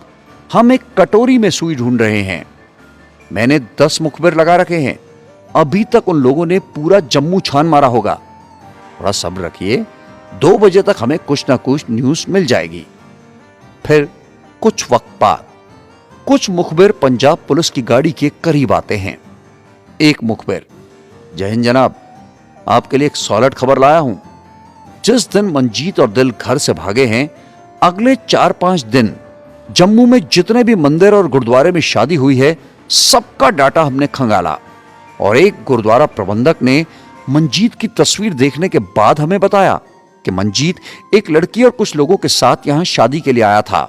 Speaker 1: हम एक कटोरी में सुई ढूंढ रहे हैं। मैंने 10 मुखबिर लगा रखे हैं, अभी तक उन लोगों ने पूरा जम्मू छान मारा होगा। थोड़ा सब्र रखिए, 2 बजे तक हमें कुछ ना कुछ न्यूज मिल जाएगी। फिर कुछ वक्त बाद कुछ मुखबिर पंजाब पुलिस की गाड़ी के करीब आते हैं। एक मुखबिर, जय हिंद जनाब, आपके लिए एक सॉलिड खबर लाया हूं। जिस दिन मंजीत और दिल घर से भागे हैं, अगले 4-5 दिन जम्मू में जितने भी मंदिर और गुरुद्वारे में शादी हुई है, सबका डाटा हमने खंगाला और एक गुरुद्वारा प्रबंधक ने मंजीत की तस्वीर देखने के बाद हमें बताया कि मंजीत एक लड़की और कुछ लोगों के साथ यहां शादी के लिए आया था,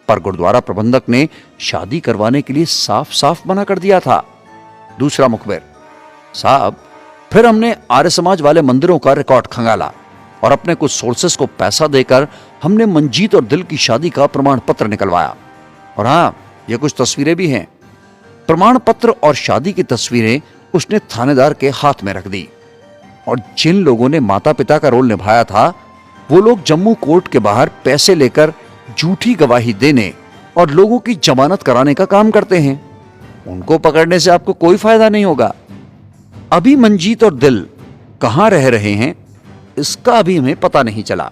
Speaker 1: पर गुरुद्वारा प्रबंधक ने शादी करवाने के लिए साफ साफ मना कर दिया था। दूसरा मुखबिर, साहब, फिर हमने आर्य समाज वाले मंदिरों का रिकॉर्ड खंगाला और अपने कुछ सोर्सेस को पैसा देकर हमने मंजीत और दिल की शादी का प्रमाण पत्र निकलवाया। और हाँ, ये कुछ तस्वीरें भी हैं। प्रमाण पत्र और शादी की तस्वीरें उसने थानेदार के हाथ में रख दी और जिन लोगों ने माता पिता का रोल निभाया था, वो लोग जम्मू कोर्ट के बाहर पैसे लेकर झूठी गवाही देने और लोगों की जमानत कराने का काम करते हैं। उनको पकड़ने से आपको कोई फायदा नहीं होगा। अभी मंजीत और दिल कहां रह रहे हैं, इसका अभी हमें पता नहीं चला,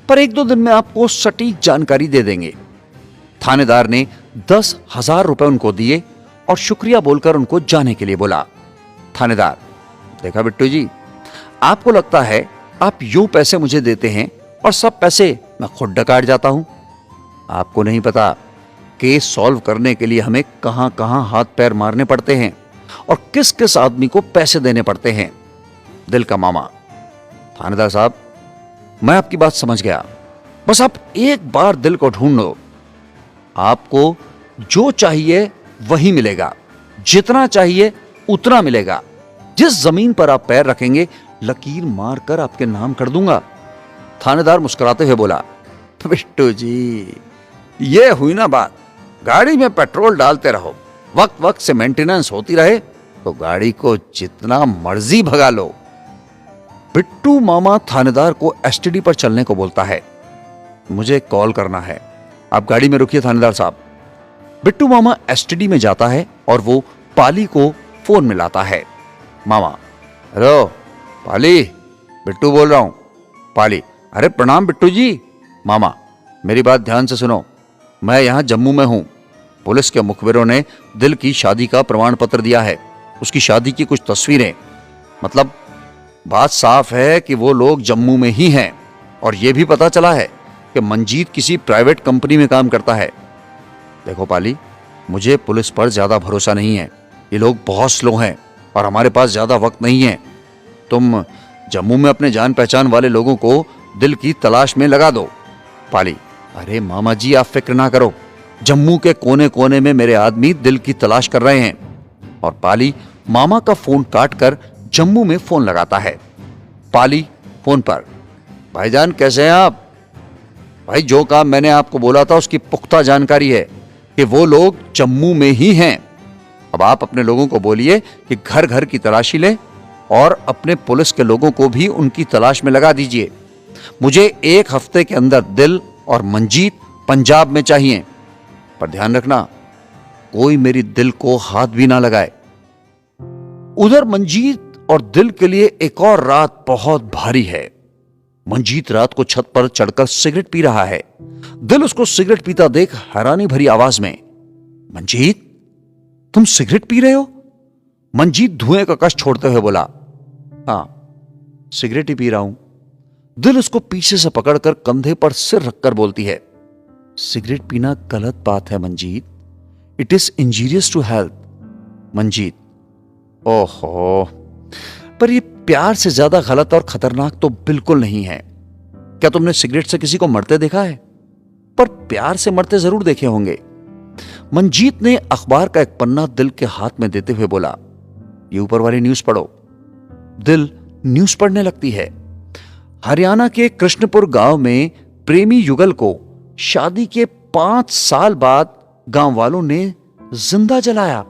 Speaker 1: पर 1-2 दिन में आपको सटीक जानकारी दे देंगे। थानेदार ने 10,000 रुपए उनको दिए और शुक्रिया बोलकर उनको जाने के लिए बोला। थानेदार, देखा बिट्टू जी, आपको लगता है आप यूं पैसे मुझे देते हैं और सब पैसे मैं खुद डकाट जाता हूं। आपको नहीं पता केस सॉल्व करने के लिए हमें कहां कहां हाथ पैर मारने पड़ते हैं और किस किस आदमी को पैसे देने पड़ते हैं। दिल का मामा, थानेदार साहब, मैं आपकी बात समझ गया, बस आप एक बार दिल को ढूंढ लो, आपको जो चाहिए वही मिलेगा, जितना चाहिए उतना मिलेगा। जिस जमीन पर आप पैर रखेंगे, लकीर मारकर आपके नाम कर दूंगा। थानेदार मुस्कुराते हुए बोला, बिट्टू जी, ये हुई ना बात, गाड़ी में पेट्रोल डालते रहो, वक्त वक्त से मेंटेनेंस होती रहे तो गाड़ी को जितना मर्जी भगा लो। बिट्टू मामा थानेदार को एसटीडी पर चलने को बोलता है। मुझे कॉल करना है, आप गाड़ी में रुकिए थानेदार साहब। बिट्टू मामा एसटीडी में जाता है और वो पाली को फोन मिलाता है। मामा, हेलो पाली, बिट्टू बोल रहा हूं। पाली, अरे प्रणाम बिट्टू जी। मामा, मेरी बात ध्यान से सुनो, मैं यहां जम्मू में हूं। पुलिस के मुखबिरों ने दिल की शादी का प्रमाण पत्र दिया है, उसकी शादी की कुछ तस्वीरें, मतलब बात साफ है कि वो लोग जम्मू में ही हैं और यह भी पता चला है कि मंजीत किसी प्राइवेट कंपनी में काम करता है। देखो पाली, मुझे पुलिस पर ज्यादा भरोसा नहीं है, ये लोग बहुत स्लो हैं और हमारे पास ज्यादा वक्त नहीं है। तुम जम्मू में अपने जान पहचान वाले लोगों को दिल की तलाश में लगा दो। पाली, अरे मामा जी, आप फिक्र ना करो, जम्मू के कोने कोने में मेरे आदमी दिल की तलाश कर रहे हैं। और पाली मामा का फोन काटकर जम्मू में फोन लगाता है। पाली फोन पर, भाईजान कैसे हैं आप? भाई, जो काम मैंने आपको बोला था उसकी पुख्ता जानकारी है कि वो लोग जम्मू में ही हैं। अब आप अपने लोगों को बोलिए कि घर घर की तलाशी लें और अपने पुलिस के लोगों को भी उनकी तलाश में लगा दीजिए। मुझे 1 हफ्ते के अंदर दिल और मंजीत पंजाब में चाहिए, पर ध्यान रखना कोई मेरी दिल को हाथ भी ना लगाए। उधर मंजीत और दिल के लिए एक और रात बहुत भारी है। मंजीत रात को छत पर चढ़कर सिगरेट पी रहा है। दिल उसको सिगरेट पीता देख हैरानी भरी आवाज में, मंजीत, तुम सिगरेट पी रहे हो? मंजीत धुएं का कश छोड़ते हुए बोला, हाँ, सिगरेट ही पी रहा हूं। दिल उसको पीछे से पकड़कर कंधे पर सिर रखकर बोलती है, सिगरेट पीना गलत बात है Manjeet, it is injurious to health. Manjeet, ओहो, पर ये प्यार से ज्यादा गलत और खतरनाक तो बिल्कुल नहीं है। क्या तुमने सिगरेट से किसी को मरते देखा है? पर प्यार से मरते जरूर देखे होंगे। मंजीत ने अखबार का एक पन्ना दिल के हाथ में देते हुए बोला, ये ऊपर वाली न्यूज पढ़ो। दिल न्यूज पढ़ने लगती है। हरियाणा के कृष्णपुर गांव में प्रेमी युगल को शादी के 5 साल बाद गांव वालों ने जिंदा जलाया।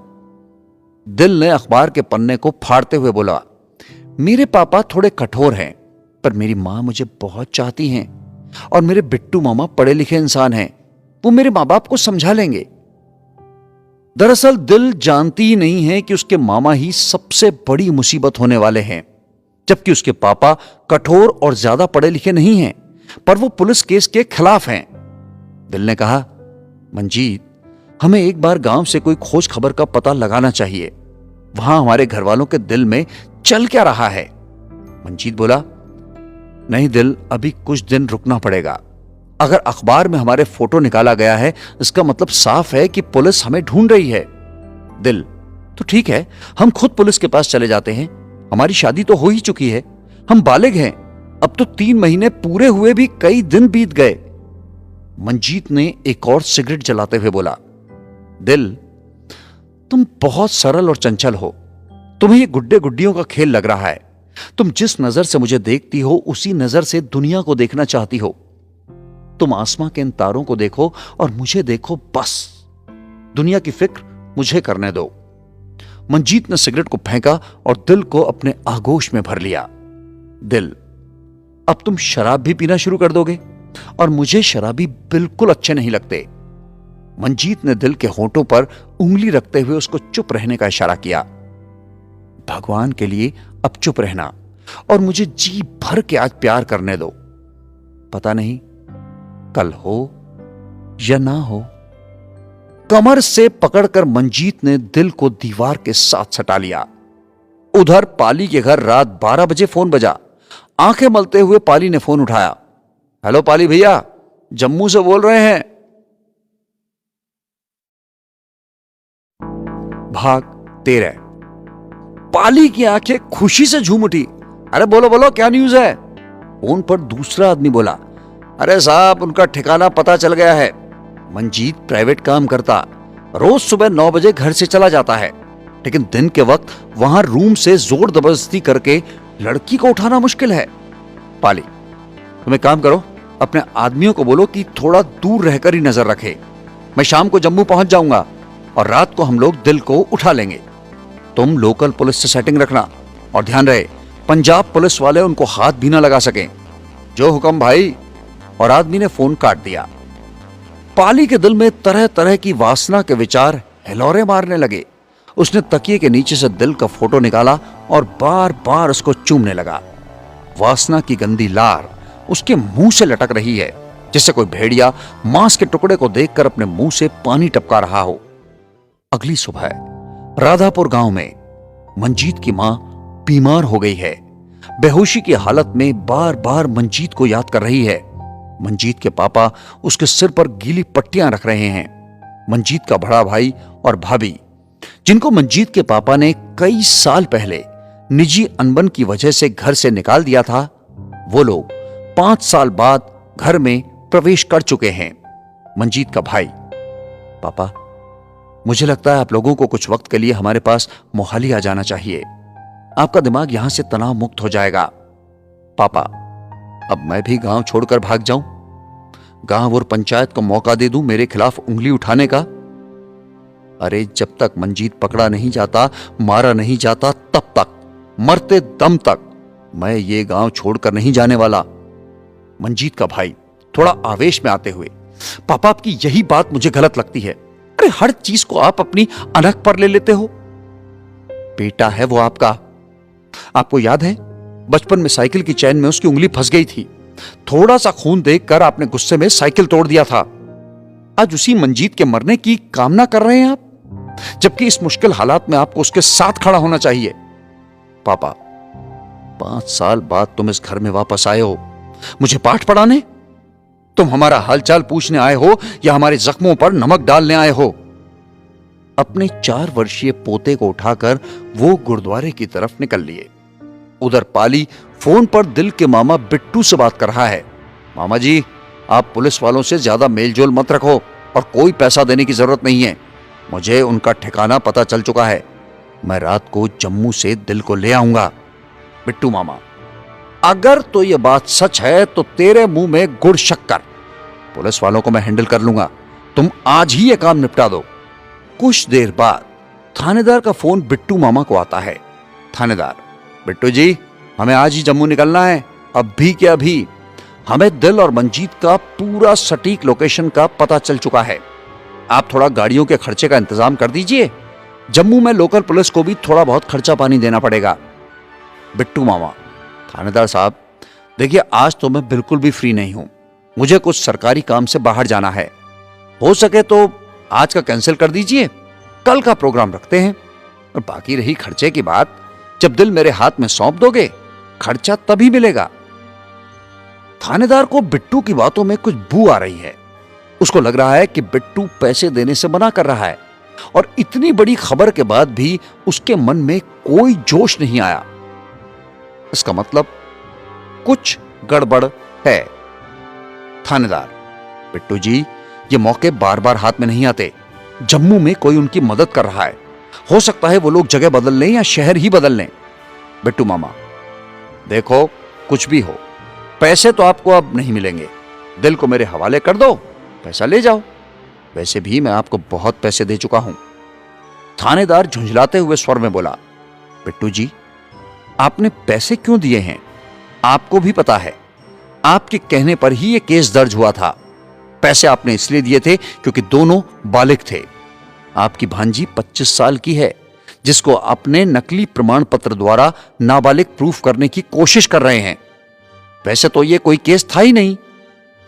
Speaker 1: दिल ने अखबार के पन्ने को फाड़ते हुए बोला, मेरे पापा थोड़े कठोर हैं, पर मेरी मां मुझे बहुत चाहती हैं और मेरे बिट्टू मामा पढ़े लिखे इंसान हैं, वो मेरे मां बाप को समझा लेंगे। दरअसल दिल जानती ही नहीं है कि उसके मामा ही सबसे बड़ी मुसीबत होने वाले हैं। जबकि उसके पापा कठोर और ज्यादा पढ़े लिखे नहीं हैं, पर वो पुलिस केस के खिलाफ हैं। दिल ने कहा, मंजीत, हमें एक बार गांव से कोई खोज खबर का पता लगाना चाहिए। वहां हमारे घर वालों के दिल में चल क्या रहा है। मंजीत बोला, नहीं दिल, अभी कुछ दिन रुकना पड़ेगा। अगर अखबार में हमारे फोटो निकाला गया है, इसका मतलब साफ है कि पुलिस हमें ढूंढ रही है। दिल, तो ठीक है, हम खुद पुलिस के पास चले जाते हैं। हमारी शादी तो हो ही चुकी है, हम बालिग हैं। अब तो 3 महीने पूरे हुए भी कई दिन बीत गए। मंजीत ने एक और सिगरेट जलाते हुए बोला, दिल, तुम बहुत सरल और चंचल हो। तुम्हें ये गुड्डे गुड्डियों का खेल लग रहा है। तुम जिस नजर से मुझे देखती हो, उसी नजर से दुनिया को देखना चाहती हो। तुम आसमां के इन तारों को देखो और मुझे देखो, बस। दुनिया की फिक्र मुझे करने दो। मंजीत ने सिगरेट को फेंका और दिल को अपने आगोश में भर लिया। दिल, अब तुम शराब भी पीना शुरू कर दोगे, और मुझे शराबी बिल्कुल अच्छे नहीं लगते। मंजीत ने दिल के होंठों पर उंगली रखते हुए उसको चुप रहने का इशारा किया। भगवान के लिए अब चुप रहना और मुझे जी भर के आज प्यार करने दो। पता नहीं कल हो या ना हो। कमर से पकड़कर मंजीत ने दिल को दीवार के साथ सटा लिया। उधर पाली के घर रात 12 बजे फोन बजा। आंखें मलते हुए पाली ने फोन उठाया। हेलो पाली भैया, जम्मू से बोल रहे हैं। भाग 13। पाली की आंखें खुशी से झूम उठी। अरे बोलो बोलो, क्या न्यूज है? फोन पर दूसरा आदमी बोला, अरे साहब, उनका ठिकाना पता चल गया है। मंजीत प्राइवेट काम करता, रोज सुबह 9 बजे घर से चला जाता है, लेकिन दिन के वक्त वहां रूम से जोर जबरदस्ती करके लड़की को उठाना मुश्किल है। पाली, तुम एक काम करो, अपने आदमियों को बोलो कि थोड़ा दूर रहकर ही नजर रखे। मैं शाम को जम्मू पहुंच जाऊंगा और रात को हम लोग दिल को उठा लेंगे। तुम लोकल पुलिस से सेटिंग रखना और ध्यान रहे पंजाब पुलिस वाले उनको हाथ भी ना लगा सकें। जो हुक्म भाई। और आदमी ने फोन काट दिया। पाली के दिल में तरह तरह की वासना के विचार हिलौरे मारने लगे। उसने तकिए के नीचे से दिल का फोटो निकाला और बार बार उसको चूमने लगा। वासना की गंदी लार उसके मुंह से लटक रही है, जैसे कोई भेड़िया मांस के टुकड़े को देखकर अपने मुंह से पानी टपका रहा हो। अगली सुबह राधापुर गांव में मंजीत की मां बीमार हो गई है। बेहोशी की हालत में बार बार मंजीत को याद कर रही है। मंजीत के पापा उसके सिर पर गीली पट्टियां रख रहे हैं। मंजीत का बड़ा भाई और भाभी, जिनको मंजीत के पापा ने कई साल पहले निजी अनबन की वजह से घर से निकाल दिया था, वो लोग 5 साल बाद घर में प्रवेश कर चुके हैं। मंजीत का भाई, पापा, मुझे लगता है आप लोगों को कुछ वक्त के लिए हमारे पास मोहाली आ जाना चाहिए। आपका दिमाग यहां से तनाव मुक्त हो जाएगा। पापा, अब मैं भी गांव छोड़कर भाग जाऊं? गांव और पंचायत को मौका दे दूं मेरे खिलाफ उंगली उठाने का? अरे जब तक मंजीत पकड़ा नहीं जाता, मारा नहीं जाता, तब तक, मरते दम तक मैं ये गांव छोड़कर नहीं जाने वाला। मंजीत का भाई थोड़ा आवेश में आते हुए, पापा, आपकी यही बात मुझे गलत लगती है। अरे हर चीज को आप अपनी अनख पर ले लेते हो। बेटा है वो आपका। आपको याद है बचपन में साइकिल की चैन में उसकी उंगली फंस गई थी। थोड़ा सा खून देखकर आपने गुस्से में साइकिल तोड़ दिया था। आज उसी मंजीत के मरने की कामना कर रहे हैं आप, जबकि इस मुश्किल हालात में आपको उसके साथ खड़ा होना चाहिए। पापा, 5 साल बाद तुम इस घर में वापस आए हो, मुझे पाठ पढ़ाने? तुम हमारा हालचाल पूछने आए हो या हमारे जख्मों पर नमक डालने आए हो? अपने 4 वर्षीय पोते को उठाकर वो गुरुद्वारे की तरफ निकल लिए। उधर पाली फोन पर दिल के मामा बिट्टू से बात कर रहा है। मामा जी, आप पुलिस वालों से ज्यादा मेलजोल मत रखो और कोई पैसा देने की जरूरत नहीं है। मुझे उनका ठिकाना पता चल चुका है। मैं रात को जम्मू से दिल को ले आऊंगा। बिट्टू मामा, अगर तो यह बात सच है तो तेरे मुंह में गुड़ शक्कर। पुलिस वालों को मैं हैंडल कर लूंगा, तुम आज ही यह काम निपटा दो। कुछ देर बाद थानेदार का फोन बिट्टू मामा को आता है। थानेदार, बिट्टू जी, हमें आज ही जम्मू निकलना है, अभी के अभी। हमें दिल और मंजीत का पूरा सटीक लोकेशन का पता चल चुका है। आप थोड़ा गाड़ियों के खर्चे का इंतजाम कर दीजिए। जम्मू में लोकल पुलिस को भी थोड़ा बहुत खर्चा पानी देना पड़ेगा। बिट्टू मामा, थानेदार साहब, देखिए आज तो मैं बिल्कुल भी फ्री नहीं हूं। मुझे कुछ सरकारी काम से बाहर जाना है। हो सके तो आज का कैंसिल कर दीजिए, कल का प्रोग्राम रखते हैं। और बाकी रही खर्चे की बात, जब दिल मेरे हाथ में सौंप दोगे, खर्चा तभी मिलेगा। थानेदार को बिट्टू की बातों में कुछ बू आ रही है। उसको लग रहा है कि बिट्टू पैसे देने से मना कर रहा है, और इतनी बड़ी खबर के बाद भी उसके मन में कोई जोश नहीं आया। इसका मतलब कुछ गड़बड़ है। थानेदार, बिट्टू जी, ये मौके बार बार हाथ में नहीं आते। जम्मू में कोई उनकी मदद कर रहा है। हो सकता है वो लोग जगह बदल लें या शहर ही बदल लें। बिट्टू मामा, देखो कुछ भी हो, पैसे तो आपको अब नहीं मिलेंगे। दिल को मेरे हवाले कर दो, पैसा ले जाओ। वैसे भी मैं आपको बहुत पैसे दे चुका हूं। थानेदार झुंझलाते हुए स्वर में बोला, बिट्टू जी, आपने पैसे क्यों दिए हैं? आपको भी पता है, आपके कहने पर ही यह केस दर्ज हुआ था। पैसे आपने इसलिए दिए थे क्योंकि दोनों बालिग थे। आपकी भांजी 25 साल की है, जिसको अपने नकली प्रमाण पत्र द्वारा नाबालिग प्रूफ करने की कोशिश कर रहे हैं। वैसे तो यह कोई केस था ही नहीं।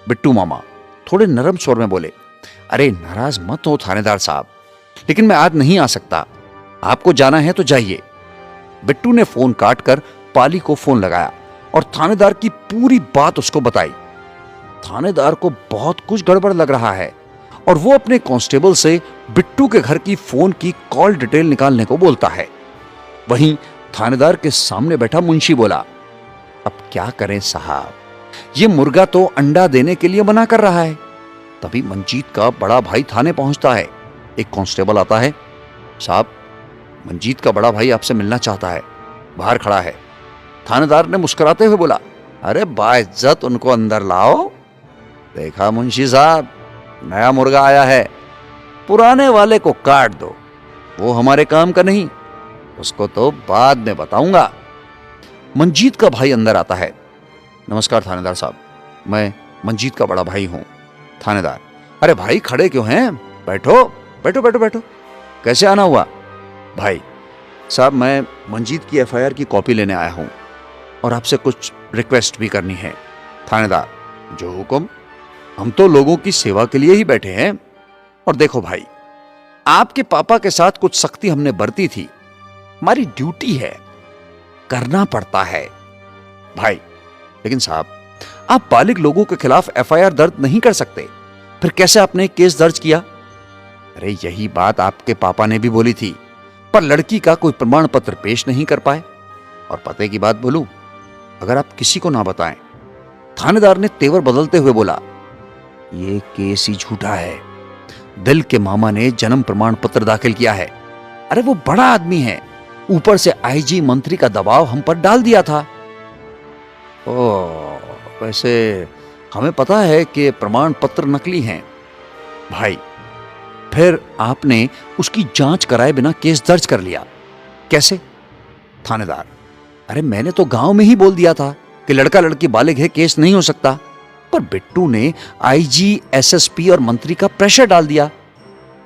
Speaker 1: बिट्टू मामा थोड़े नरम स्वर में बोले, अरे नाराज मत हो थानेदार साहब, लेकिन मैं आज नहीं आ सकता। आपको जाना है तो जाइए। बिट्टू ने फोन काटकर पाली को फोन लगाया और थानेदार की पूरी बात उसको बताई। थानेदार को बहुत कुछ गड़बड़ लग रहा है और वो अपने कांस्टेबल से बिट्टू के घर की फोन की कॉल डिटेल निकालने को बोलता है। वहीं थानेदार के सामने बैठा मुंशी बोला, अब क्या करें साहब, ये मुर्गा तो अंडा देने के लिए मना कर रहा है। तभी मंजीत का बड़ा भाई थाने पहुंचता है। एक कांस्टेबल आता है, साहब मंजीत का बड़ा भाई आपसे मिलना चाहता है, बाहर खड़ा है। थानेदार ने मुस्कुराते हुए बोला, अरे बाइज्जत उनको अंदर लाओ। देखा मुंशी साहब, नया मुर्गा आया है, पुराने वाले को काट दो। वो हमारे काम का नहीं, उसको तो बाद में बताऊंगा। मंजीत का भाई अंदर आता है। नमस्कार थानेदार साहब, मैं मंजीत का बड़ा भाई हूं। थानेदार, अरे भाई खड़े क्यों हैं? बैठो बैठो बैठो बैठो। कैसे आना हुआ? भाई साहब, मैं मंजीत की एफआईआर की कॉपी लेने आया हूं और आपसे कुछ रिक्वेस्ट भी करनी है। थानेदार, जो हुक्म। हम तो लोगों की सेवा के लिए ही बैठे हैं। और देखो भाई, आपके पापा के साथ कुछ सख्ती हमने बरती थी, हमारी ड्यूटी है, करना पड़ता है भाई। लेकिन साहब, आप बालिग लोगों के खिलाफ एफआईआर दर्ज नहीं कर सकते, फिर कैसे आपने केस दर्ज किया? अरे यही बात आपके पापा ने भी बोली थी, पर लड़की का कोई प्रमाण पत्र पेश नहीं कर पाए। और पते की बात बोलूं, अगर आप किसी को ना बताएं। थानेदार ने तेवर बदलते हुए बोला, ये केस ही झूठा है। दिल के मामा ने जन्म प्रमाण पत्र दाखिल किया है। अरे वो बड़ा आदमी है, ऊपर से आईजी मंत्री का दबाव हम पर डाल दिया था। ओह, वैसे हमें पता है कि प्रमाण पत्र नकली हैं। भाई, फिर आपने उसकी जांच कराए बिना केस दर्ज कर लिया, कैसे? थानेदार, अरे मैंने तो गांव में ही बोल दिया था कि लड़का लड़की बालिग है, केस नहीं हो सकता। पर बिट्टू ने आईजी, एसएसपी और मंत्री का प्रेशर डाल दिया।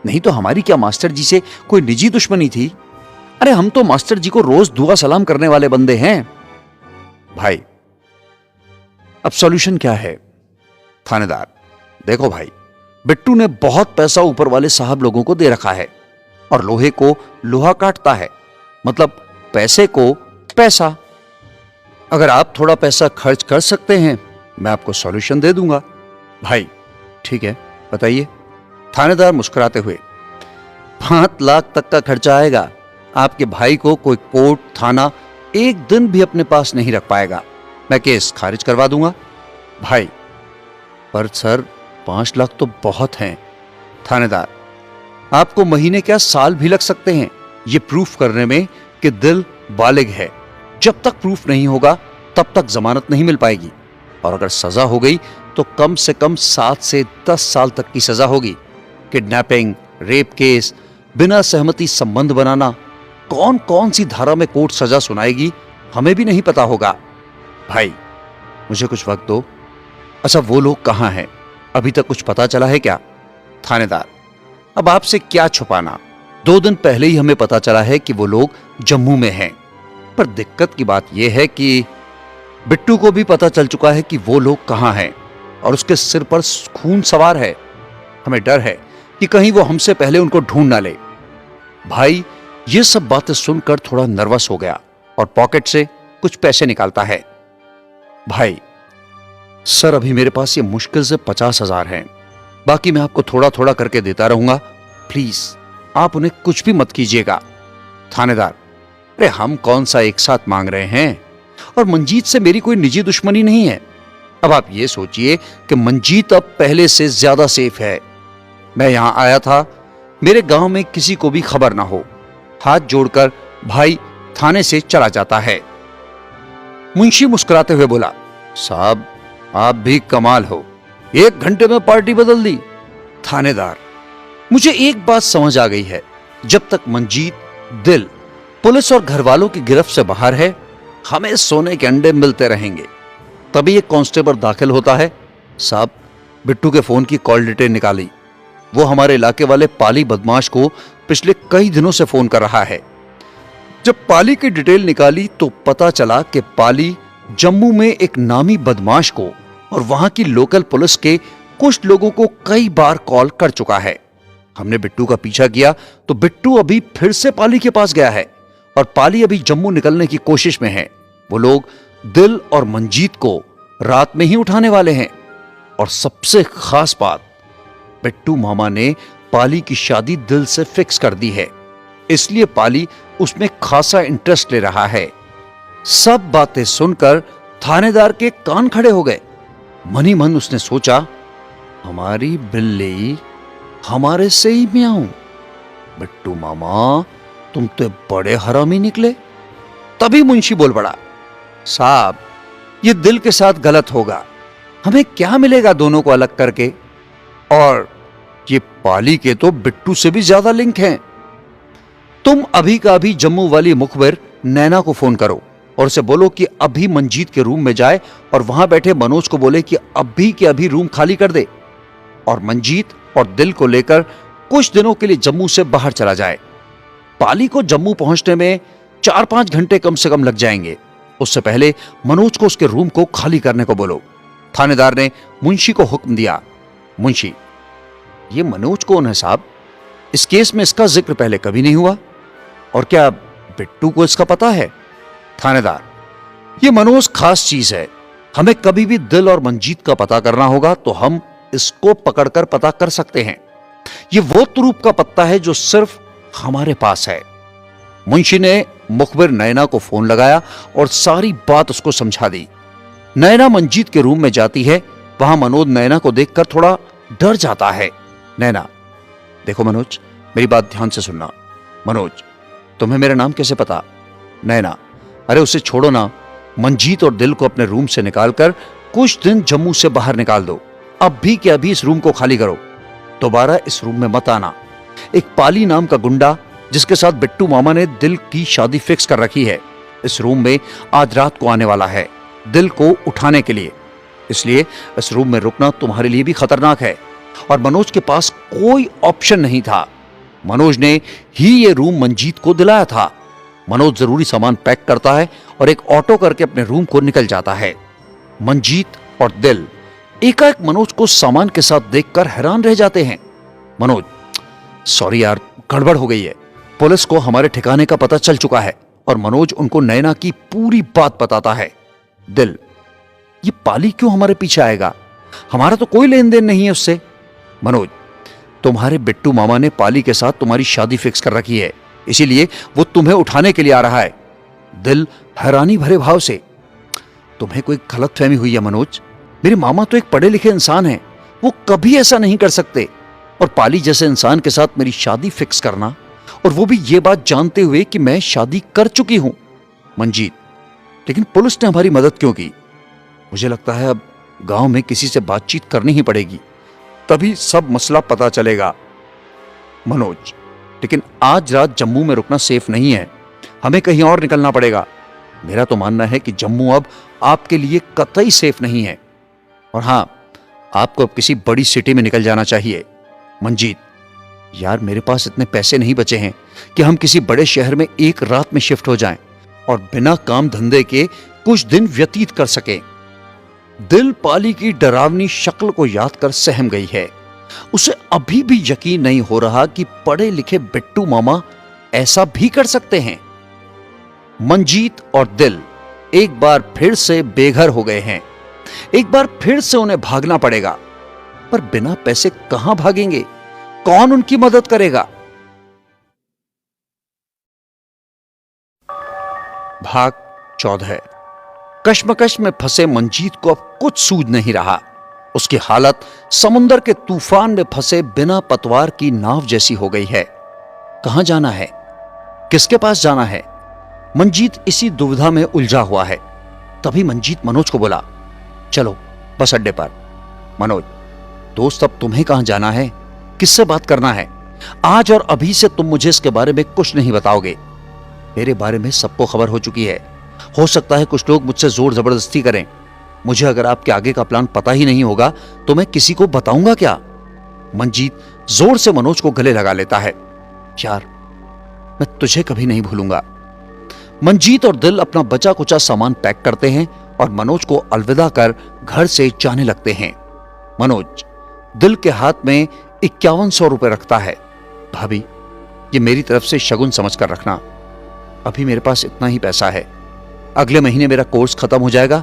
Speaker 1: नहीं तो हमारी क्या मास्टर जी से कोई निजी दुश्मनी थी? अरे हम तो मास्टर जी को रोज दुआ सलाम करने वाले बंदे हैं। भाई, अब सॉल्यूशन क्या है? थानेदार, देखो भाई, बिट्टू ने बहुत पैसा ऊपर वाले साहब लोगों को दे रखा है और लोहे को लोहा काटता है, मतलब पैसे को पैसा। अगर आप थोड़ा पैसा खर्च कर सकते हैं, मैं आपको सॉल्यूशन दे दूंगा। भाई, ठीक है, बताइए। थानेदार मुस्कुराते हुए, 5 लाख तक का खर्चा आएगा। आपके भाई को कोई कोर्ट थाना एक दिन भी अपने पास नहीं रख पाएगा। मैं केस खारिज करवा दूंगा। भाई, पर सर 5 लाख तो बहुत हैं। थानेदार, आपको महीने क्या साल भी लग सकते हैं ये प्रूफ करने में कि दिल बालिग है। जब तक प्रूफ नहीं होगा तब तक जमानत नहीं मिल पाएगी, और अगर सजा हो गई तो कम से कम 7 से 10 साल तक की सजा होगी। किडनैपिंग, रेप केस, बिना सहमति संबंध बनाना, कौन कौन सी धारा में कोर्ट सजा सुनाएगी हमें भी नहीं पता होगा। भाई, मुझे कुछ वक्त दो। अच्छा, वो लोग कहां हैं? अभी तक कुछ पता चला है क्या? थानेदार, अब आपसे क्या छुपाना, 2 दिन पहले ही हमें पता चला है कि वो लोग जम्मू में हैं। पर दिक्कत की बात यह है कि बिट्टू को भी पता चल चुका है कि वो लोग कहां हैं और उसके सिर पर खून सवार है। हमें डर है कि कहीं वो हमसे पहले उनको ढूंढ ना ले। भाई ये सब बातें सुनकर थोड़ा नर्वस हो गया और पॉकेट से कुछ पैसे निकालता है। भाई सर, अभी मेरे पास ये मुश्किल से 50,000 हैं, बाकी मैं आपको थोड़ा थोड़ा करके देता रहूंगा, प्लीज आप उन्हें कुछ भी मत कीजिएगा। थानेदार, अरे हम कौन सा एक साथ मांग रहे हैं, और मंजीत से मेरी कोई निजी दुश्मनी नहीं है। अब आप ये सोचिए कि मंजीत अब पहले से ज्यादा सेफ है। मैं यहां आया था मेरे गांव में किसी को भी खबर ना हो। हाथ जोड़कर भाई थाने से चला जाता है। मुंशी मुस्कुराते हुए बोला, साहब आप भी कमाल हो, 1 घंटे में पार्टी बदल दी। थानेदार, मुझे एक बात समझ आ गई है, जब तक मंजीत, दिल, पुलिस और घर वालों की गिरफ्त से बाहर है, हमें सोने के अंडे मिलते रहेंगे। तभी एक कांस्टेबल दाखिल होता है। साहब, बिट्टू के फोन की कॉल डिटेल निकाली। वो हमारे इलाके वाले पाली बदमाश को पिछले कई दिनों से फोन कर रहा है। जब पाली की डिटेल निकाली तो पता चला कि पाली जम्मू में एक नामी बदमाश को और वहां की लोकल पुलिस के कुछ लोगों को कई बार कॉल कर चुका है। हमने बिट्टू का पीछा किया तो बिट्टू अभी फिर से पाली के पास गया है और पाली अभी जम्मू निकलने की कोशिश में है। वो लोग दिल और मंजीत को रात में ही उठाने वाले हैं। और सबसे खास बात, बिट्टू मामा ने पाली की शादी दिल से फिक्स कर दी है, इसलिए पाली उसमें खासा इंटरेस्ट ले रहा है। सब बातें सुनकर थानेदार के कान खड़े हो गए। मन ही मन उसने सोचा, हमारी बिल्ली हमारे से ही म्याऊं। बिट्टू मामा, तुम तो बड़े हरामी निकले। तभी मुंशी बोल पड़ा, साहब ये दिल के साथ गलत होगा, हमें क्या मिलेगा दोनों को अलग करके, और ये पाली के तो बिट्टू से भी ज्यादा लिंक हैं। तुम अभी का अभी जम्मू वाली मुखबिर नैना को फोन करो और उसे बोलो कि अभी मंजीत के रूम में जाए और वहां बैठे मनोज को बोले कि अभी के अभी रूम खाली कर दे और मंजीत और दिल को लेकर कुछ दिनों के लिए जम्मू से बाहर चला जाए। पाली को जम्मू पहुंचने में 4-5 घंटे कम से कम लग जाएंगे। उससे पहले मनोज को उसके रूम को खाली करने को बोलो। थानेदार ने मुंशी को हुक्म दिया। मुंशी, ये मनोज कौन है साहब? इस केस में इसका जिक्र पहले कभी नहीं हुआ, और क्या बिट्टू को इसका पता है? थानेदार, ये मनोज खास चीज है, हमें कभी भी दिल और मंजीत का पता करना होगा तो हम इसको पकड़कर पता कर सकते हैं। ये वो तुरूप का पत्ता है जो सिर्फ हमारे पास है। मुंशी ने मुखबिर नैना को फोन लगाया और सारी बात उसको समझा दी। नैना मंजीत के रूम में जाती है। वहां मनोज नैना को देखकर थोड़ा डर जाता है। नैना, देखो मनोज, मेरी बात ध्यान से सुनना। मनोज, तुम्हें मेरा नाम कैसे पता? नैना, अरे उसे छोड़ो ना, मंजीत और दिल को अपने रूम से निकालकर कुछ दिन जम्मू से बाहर निकाल दो। अब भी के अभी इस रूम को खाली करो, दोबारा इस रूम में मत आना। एक पाली नाम का गुंडा जिसके साथ बिट्टू मामा ने दिल की शादी फिक्स कर रखी है, इस रूम में आज रात को आने वाला है दिल को उठाने के लिए। इसलिए इस रूम में रुकना तुम्हारे लिए भी खतरनाक है। और मनोज के पास कोई ऑप्शन नहीं था। मनोज ने ही ये रूम मंजीत को दिलाया था। मनोज जरूरी सामान पैक करता है और एक ऑटो करके अपने रूम को निकल जाता है। मंजीत और दिल एकाएक मनोज को सामान के साथ देखकर हैरान रह जाते हैं। मनोज, सॉरी यार, गड़बड़ हो गई है। पुलिस को हमारे ठिकाने का पता चल चुका है। और मनोज उनको नैना की पूरी बात बताता है। दिल, ये पाली क्यों हमारे पीछे आएगा? हमारा तो कोई लेन देन नहीं है उससे। मनोज, तुम्हारे बिट्टू मामा ने पाली के साथ तुम्हारी शादी फिक्स कर रखी है, इसीलिए वो तुम्हें उठाने के लिए आ रहा है। दिल हैरानी भरे भाव से, तुम्हें कोई गलतफहमी हुई है मनोज, मेरे मामा तो एक पढ़े लिखे इंसान हैं, वो कभी ऐसा नहीं कर सकते। और पाली जैसे इंसान के साथ मेरी शादी फिक्स करना, और वो भी ये बात जानते हुए कि मैं शादी कर चुकी हूं। मंजीत, लेकिन पुलिस ने हमारी मदद क्यों की? मुझे लगता है अब गांव में किसी से बातचीत करनी ही पड़ेगी, तभी सब मसला पता चलेगा। मनोज, लेकिन आज रात जम्मू में रुकना सेफ नहीं है, हमें कहीं और निकलना पड़ेगा। मेरा तो मानना है कि जम्मू अब आपके लिए कतई सेफ नहीं है, और हां, आपको अब किसी बड़ी सिटी में निकल जाना चाहिए। मंजीत, यार मेरे पास इतने पैसे नहीं बचे हैं कि हम किसी बड़े शहर में एक रात में शिफ्ट हो जाएं और बिना काम धंधे के कुछ दिन व्यतीत कर सके। दिल पाली की डरावनी शक्ल को याद कर सहम गई है। उसे अभी भी यकीन नहीं हो रहा कि पढ़े लिखे बिट्टू मामा ऐसा भी कर सकते हैं। मंजीत और दिल एक बार फिर से बेघर हो गए हैं। एक बार फिर से उन्हें भागना पड़ेगा, पर बिना पैसे कहां भागेंगे? कौन उनकी मदद करेगा? भाग 14। कश्मकश में फंसे मंजीत को अब कुछ सूझ नहीं रहा। उसकी हालत समुंदर के तूफान में फंसे बिना पतवार की नाव जैसी हो गई है। कहां जाना है? किसके पास जाना है? मंजीत इसी दुविधा में उलझा हुआ है। तभी मंजीत मनोज को बोला, चलो बस अड्डे पर। मनोज, दोस्त अब तुम्हें कहां जाना है? किससे बात करना है? आज और अभी से तुम मुझे इसके बारे में कुछ नहीं बताओगे। मेरे बारे में सबको खबर हो चुकी है। हो सकता है कुछ लोग मुझसे जोर जबरदस्ती करें। मुझे अगर आपके आगे का प्लान पता ही नहीं होगा तो मैं किसी को बताऊंगा क्या? मंजीत जोर से मनोज को गले लगा लेता है। यार, मैं तुझे कभी नहीं भूलूंगा। मंजीत और दिल अपना बचा कुचा सामान पैक करते हैं और मनोज को अलविदा कर घर से जाने लगते हैं। मनोज दिल के हाथ में 5100 रुपए रखता है। भाभी, ये मेरी तरफ से शगुन समझकर रखना। अभी मेरे पास इतना ही पैसा है। अगले महीने मेरा कोर्स खत्म हो जाएगा।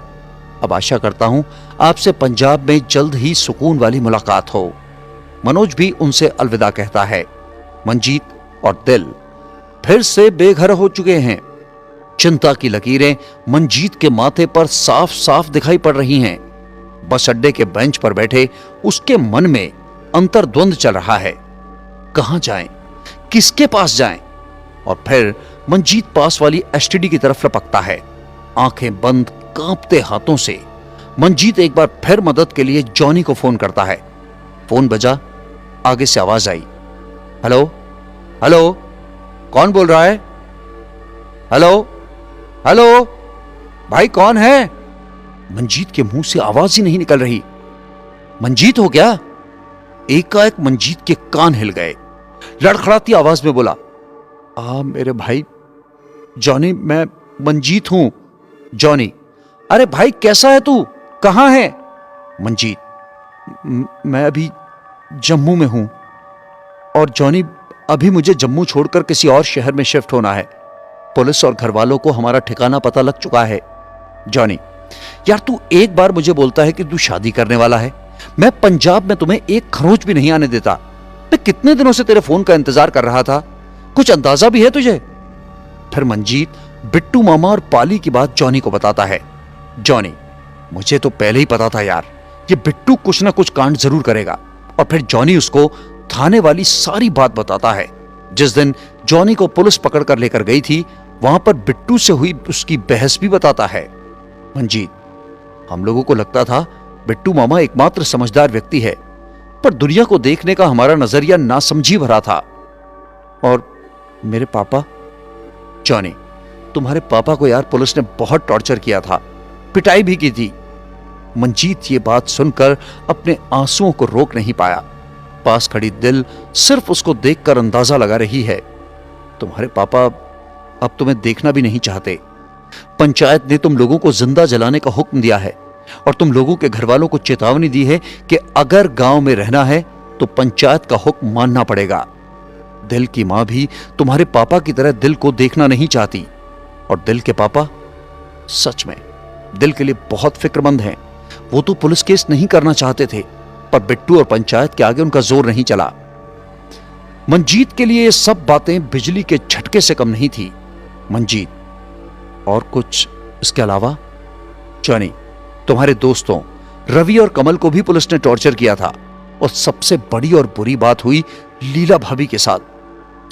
Speaker 1: अब आशा करता हूं आपसे पंजाब में जल्द ही सुकून वाली मुलाकात हो। मनोज भी उनसे अलविदा कहता है। मंजीत और दिल फिर से बेघर हो चुके हैं। चिंता की लकीरें मंजीत के माथे पर साफ साफ दिखाई पड़ रही हैं। बस अड्डे के बेंच पर बैठे उसके मन में अंतर्द्वंद चल रहा है। कहां जाएं? किसके पास जाएं? और फिर मंजीत पास वाली एसटीडी की तरफ लपकता है। आंखें बंद कांपते हाथों से मंजीत एक बार फिर मदद के लिए जॉनी को फोन करता है। फोन बजा, आगे से आवाज आई, हेलो हेलो, कौन बोल रहा है? हेलो हेलो, भाई कौन है? मंजीत के मुंह से आवाज ही नहीं निकल रही। मंजीत हो क्या? एकाएक मंजीत के कान हिल गए। लड़खड़ाती आवाज में बोला, मेरे भाई जॉनी, मैं मंजीत हूं। जॉनी, अरे भाई कैसा है तू? कहां है? मंजीत, मैं अभी जम्मू में हूं। और जॉनी, अभी मुझे जम्मू छोड़कर किसी और शहर में शिफ्ट होना है। पुलिस और घर वालों को हमारा ठिकाना पता लग चुका है। जॉनी, यार तू एक बार मुझे बोलता है कि तू शादी करने वाला है, मैं पंजाब में तुम्हें एक खरोंच भी नहीं आने देता। मैं कितने दिनों से तेरे फोन का इंतजार कर रहा था, कुछ अंदाजा भी है तुझे? फिर मंजीत बिट्टू मामा और पाली की बात जॉनी को बताता है। जॉनी, मुझे तो पहले ही पता था यार, ये बिट्टू कुछ ना कुछ कांड जरूर करेगा। और फिर जॉनी उसको थाने वाली सारी बात बताता है। जिस दिन जॉनी को पुलिस पकड़ कर लेकर गई थी, वहां पर बिट्टू से हुई उसकी बहस भी बताता है। मंजीत, हम लोगों को लगता था बिट्टू मामा एकमात्र समझदार व्यक्ति है, पर दुनिया को देखने का हमारा नजरिया नासमझी भरा था। और मेरे पापा? जॉनी, तुम्हारे पापा को यार पुलिस ने बहुत टॉर्चर किया था, पिटाई भी की थी। मंजीत ये बात सुनकर अपने आंसुओं को रोक नहीं पाया। पास खड़ी दिल सिर्फ उसको देखकर अंदाजा लगा रही है। तुम्हारे पापा अब तुम्हें देखना भी नहीं चाहते। पंचायत ने तुम लोगों को जिंदा जलाने का हुक्म दिया है और तुम लोगों के घर वालों को चेतावनी दी है कि अगर गांव में रहना है तो पंचायत का हुक्म मानना पड़ेगा। दिल की मां भी तुम्हारे पापा की तरह दिल को देखना नहीं चाहती। और दिल के पापा सच में दिल के लिए बहुत फिक्रमंद हैं। वो तो पुलिस केस नहीं करना चाहते थे, पर बिट्टू और पंचायत के आगे उनका जोर नहीं चला। मंजीत के लिए ये सब बातें बिजली के झटके से कम नहीं थी। मंजीत, और कुछ इसके अलावा? जॉनी, तुम्हारे दोस्तों रवि और कमल को भी पुलिस ने टॉर्चर किया था। और सबसे बड़ी और बुरी बात हुई लीला भाभी के साथ।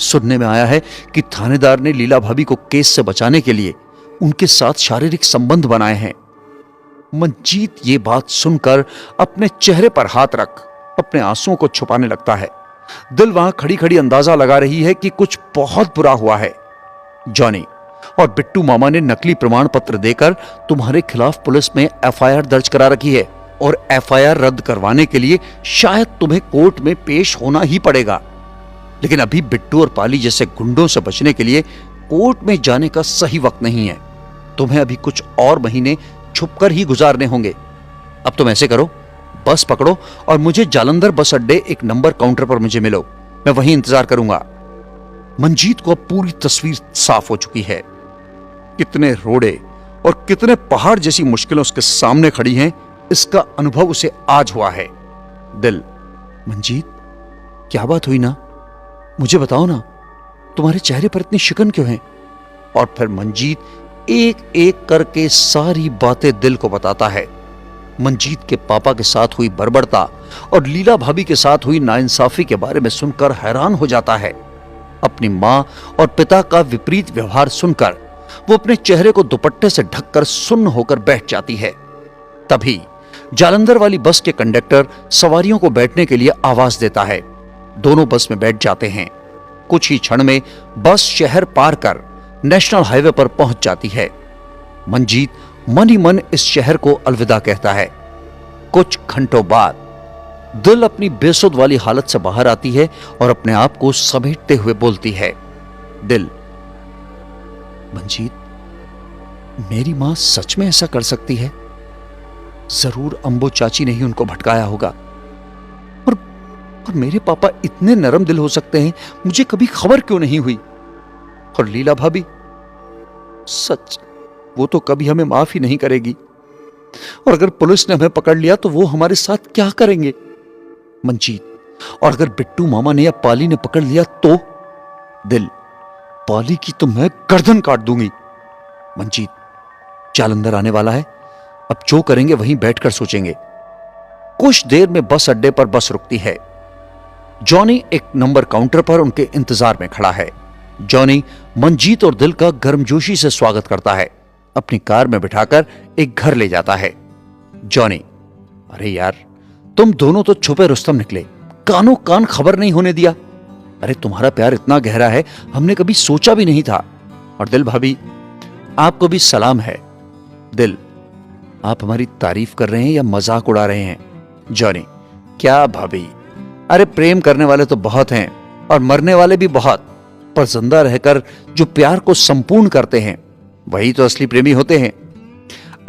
Speaker 1: सुनने में आया है कि थानेदार ने लीला भाभी को केस से बचाने के लिए उनके साथ शारीरिक संबंध बनाए हैं। मंजीत ये बात सुनकर अपने चेहरे पर हाथ रख अपने आंसुओं को छुपाने लगता है। दिल वहां खड़ी खड़ी अंदाजा लगा रही है कि कुछ बहुत बुरा हुआ है। जॉनी और बिट्टू मामा ने नकली प्रमाण पत्र देकर तुम्हारे खिलाफ पुलिस में एफआईआर दर्ज करा रखी है और एफआईआर रद्द करवाने के लिए शायद तुम्हें कोर्ट में पेश होना ही पड़ेगा। लेकिन अभी बिट्टू और पाली जैसे गुंडों से बचने के लिए कोर्ट में जाने का सही वक्त नहीं है। तुम्हें अभी कुछ और महीने छुपकर ही गुजारने होंगे। अब तुम ऐसे करो, बस पकड़ो और मुझे जालंधर बस अड्डे एक नंबर काउंटर पर मुझे मिलो, मैं वहीं इंतजार करूंगा। मंजीत को अब पूरी तस्वीर साफ हो चुकी है। कितने रोड़े और कितने पहाड़ जैसी मुश्किलें उसके सामने खड़ी हैं, इसका अनुभव उसे आज हुआ है। दिल, मंजीत, क्या बात हुई ना, मुझे बताओ ना, तुम्हारे चेहरे पर इतनी शिकन क्यों है? और फिर मंजीत एक एक करके सारी बातें दिल को बताता है। मंजीत के पापा के साथ हुई बर्बरता और लीला भाभी के साथ हुई नाइंसाफी के बारे में सुनकर हैरान हो जाता है। अपनी मां और पिता का विपरीत व्यवहार सुनकर वो अपने चेहरे को दुपट्टे से ढककर सुन्न होकर बैठ जाती है। तभी जालंधर वाली बस के कंडक्टर सवारियों को बैठने के लिए आवाज देता है। दोनों बस में बैठ जाते हैं। कुछ ही क्षण में बस शहर पार कर नेशनल हाईवे पर पहुंच जाती है। मंजीत मन ही मन इस शहर को अलविदा कहता है। कुछ घंटों बाद दिल अपनी बेसुध वाली हालत से बाहर आती है और अपने आप को समेटते हुए बोलती है। दिल, मंजीत, मेरी मां सच में ऐसा कर सकती है? जरूर अंबो चाची ने ही उनको भटकाया होगा। और मेरे पापा इतने नरम दिल हो सकते हैं, मुझे कभी खबर क्यों नहीं हुई? और लीला भाभी, सच, वो तो कभी हमें माफ ही नहीं करेगी। और अगर पुलिस ने हमें पकड़ लिया तो वो हमारे साथ क्या करेंगे? मंजीत, और अगर बिट्टू मामा ने या पाली ने पकड़ लिया तो? दिल, पाली की तो मैं गर्दन काट दूंगी। मंजीत, जालंधर आने वाला है, अब जो करेंगे वहीं बैठकर सोचेंगे। कुछ देर में बस अड्डे पर बस रुकती है। जॉनी एक नंबर काउंटर पर उनके इंतजार में खड़ा है। जॉनी मंजीत और दिल का गर्मजोशी से स्वागत करता है। अपनी कार में बिठाकर एक घर ले जाता है। जॉनी, अरे यार, तुम दोनों तो छुपे रुस्तम निकले, कानों कान खबर नहीं होने दिया। अरे तुम्हारा प्यार इतना गहरा है, हमने कभी सोचा भी नहीं था। और दिल भाभी, आपको भी सलाम है। दिल, आप हमारी तारीफ कर रहे हैं या मजाक उड़ा रहे हैं? जॉनी, क्या भाभी, अरे प्रेम करने वाले तो बहुत हैं और मरने वाले भी बहुत, पर जिंदा रहकर जो प्यार को संपूर्ण करते हैं वही तो असली प्रेमी होते हैं।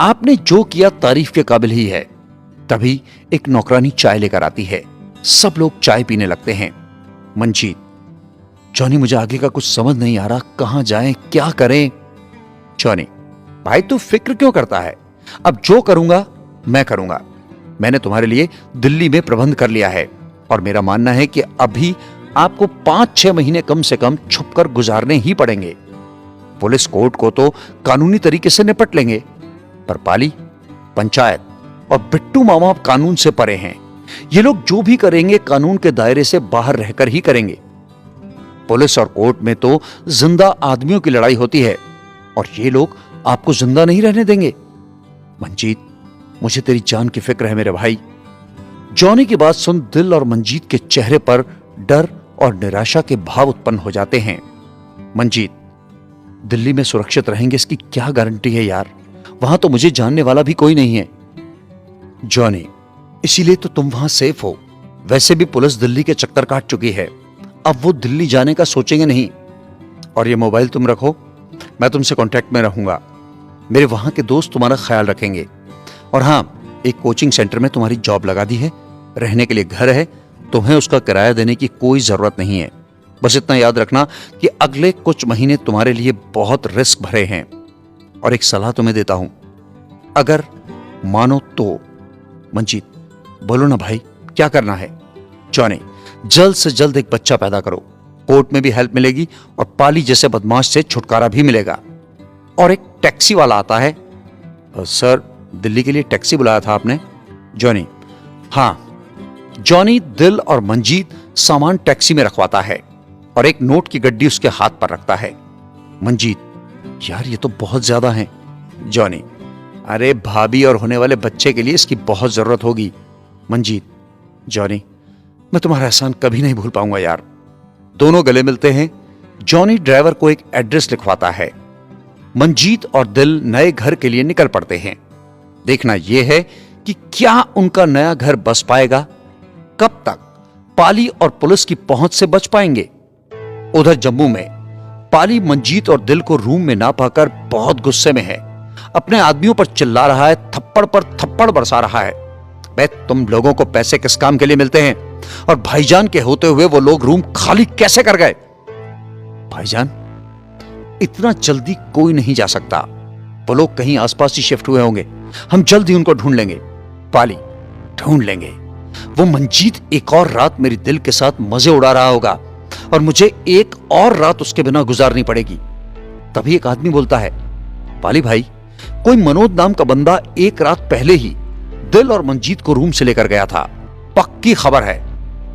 Speaker 1: आपने जो किया तारीफ के काबिल ही है। तभी एक नौकरानी चाय लेकर आती है। सब लोग चाय पीने लगते हैं। मंजीत, जॉनी, मुझे आगे का कुछ समझ नहीं आ रहा, कहां जाएं, क्या करें? जॉनी, भाई तू फिक्र क्यों करता है, अब जो करूंगा मैं करूंगा। मैंने तुम्हारे लिए दिल्ली में प्रबंध कर लिया है और मेरा मानना है कि अभी आपको 5-6 महीने कम से कम छुपकर गुजारने ही पड़ेंगे। पुलिस कोर्ट को तो कानूनी तरीके से निपट लेंगे, पर पाली, पंचायत और बिट्टू मामा कानून से परे हैं। ये लोग जो भी करेंगे कानून के दायरे से बाहर रहकर ही करेंगे। पुलिस और कोर्ट में तो जिंदा आदमियों की लड़ाई होती है और ये लोग आपको जिंदा नहीं रहने देंगे। मंजीत, मुझे तेरी जान की फिक्र है मेरे भाई। जॉनी की बात सुन दिल और मंजीत के चेहरे पर डर और निराशा के भाव उत्पन्न हो जाते हैं। मंजीत, दिल्ली में सुरक्षित रहेंगे इसकी क्या गारंटी है यार, वहां तो मुझे जानने वाला भी कोई नहीं है। जॉनी, इसीलिए तो तुम वहां सेफ हो। वैसे भी पुलिस दिल्ली के चक्कर काट चुकी है, अब वो दिल्ली जाने का सोचेंगे नहीं। और ये मोबाइल तुम रखो, मैं तुमसे कांटेक्ट में रहूंगा। मेरे वहां के दोस्त तुम्हारा ख्याल रखेंगे। और हां, एक कोचिंग सेंटर में तुम्हारी जॉब लगा दी है, रहने के लिए घर है, तुम्हें उसका किराया देने की कोई जरूरत नहीं है। बस इतना याद रखना कि अगले कुछ महीने तुम्हारे लिए बहुत रिस्क भरे हैं। और एक सलाह तुम्हें देता हूं, अगर मानो तो। मंजीत, बोलो ना भाई, क्या करना है? जॉनी, जल्द से जल्द एक बच्चा पैदा करो, कोर्ट में भी हेल्प मिलेगी और पाली जैसे बदमाश से छुटकारा भी मिलेगा। और एक टैक्सी वाला आता है। सर, दिल्ली के लिए टैक्सी बुलाया था आपने? जॉनी, हां। जॉनी दिल और मंजीत सामान टैक्सी में रखवाता है और एक नोट की गड्डी उसके हाथ पर रखता है। मंजीत, यार ये तो बहुत ज्यादा है। जॉनी, अरे भाभी और होने वाले बच्चे के लिए इसकी बहुत जरूरत होगी। मंजीत, जॉनी, मैं तुम्हारा एहसान कभी नहीं भूल पाऊंगा यार। दोनों गले मिलते हैं। जॉनी ड्राइवर को एक एड्रेस लिखवाता है। मंजीत और दिल नए घर के लिए निकल पड़ते हैं। देखना यह है कि क्या उनका नया घर बस पाएगा, कब तक पाली और पुलिस की पहुंच से बच पाएंगे। उधर जम्मू में पाली मंजीत और दिल को रूम में ना पाकर बहुत गुस्से में है। अपने आदमियों पर चिल्ला रहा है, थप्पड़ पर थप्पड़ बरसा रहा है। बे, तुम लोगों को पैसे किस काम के लिए मिलते हैं? और भाईजान के होते हुए वो लोग रूम खाली कैसे कर गए? भाईजान, इतना जल्दी कोई नहीं जा सकता। वो लोग कहीं आसपास ही शिफ्ट हुए होंगे। हम जल्द ही उनको ढूंढ लेंगे। पाली, ढूंढ लेंगे। वो मंजीत एक और रात मेरी दिल के साथ मजे उड़ा रहा होगा और मुझे एक और रात उसके बिना गुजारनी पड़ेगी। तभी एक आदमी बोलता है, पाली भाई, कोई मनोज नाम का बंदा एक रात पहले ही दिल और मंजीत को रूम से लेकर गया था। पक्की खबर है।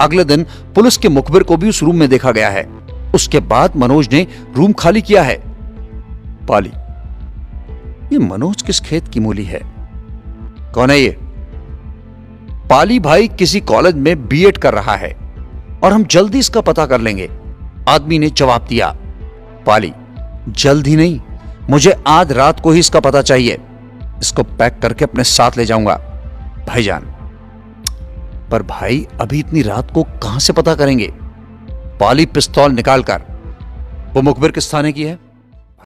Speaker 1: अगले दिन पुलिस के मुखबिर को भी उस रूम में देखा गया है। उसके बाद मनोज ने रूम खाली किया है। पाली, ये मनोज किस खेत की मूली है? कौन है ये? पाली भाई किसी कॉलेज में बीएड कर रहा है और हम जल्दी इसका पता कर लेंगे, आदमी ने जवाब दिया। पाली, जल्द ही नहीं, मुझे आज रात को ही इसका पता चाहिए। इसको पैक करके अपने साथ ले जाऊंगा। भाईजान, पर भाई अभी इतनी रात को कहां से पता करेंगे? पाली पिस्तौल निकालकर, वो मुखबिर किस थाने की है?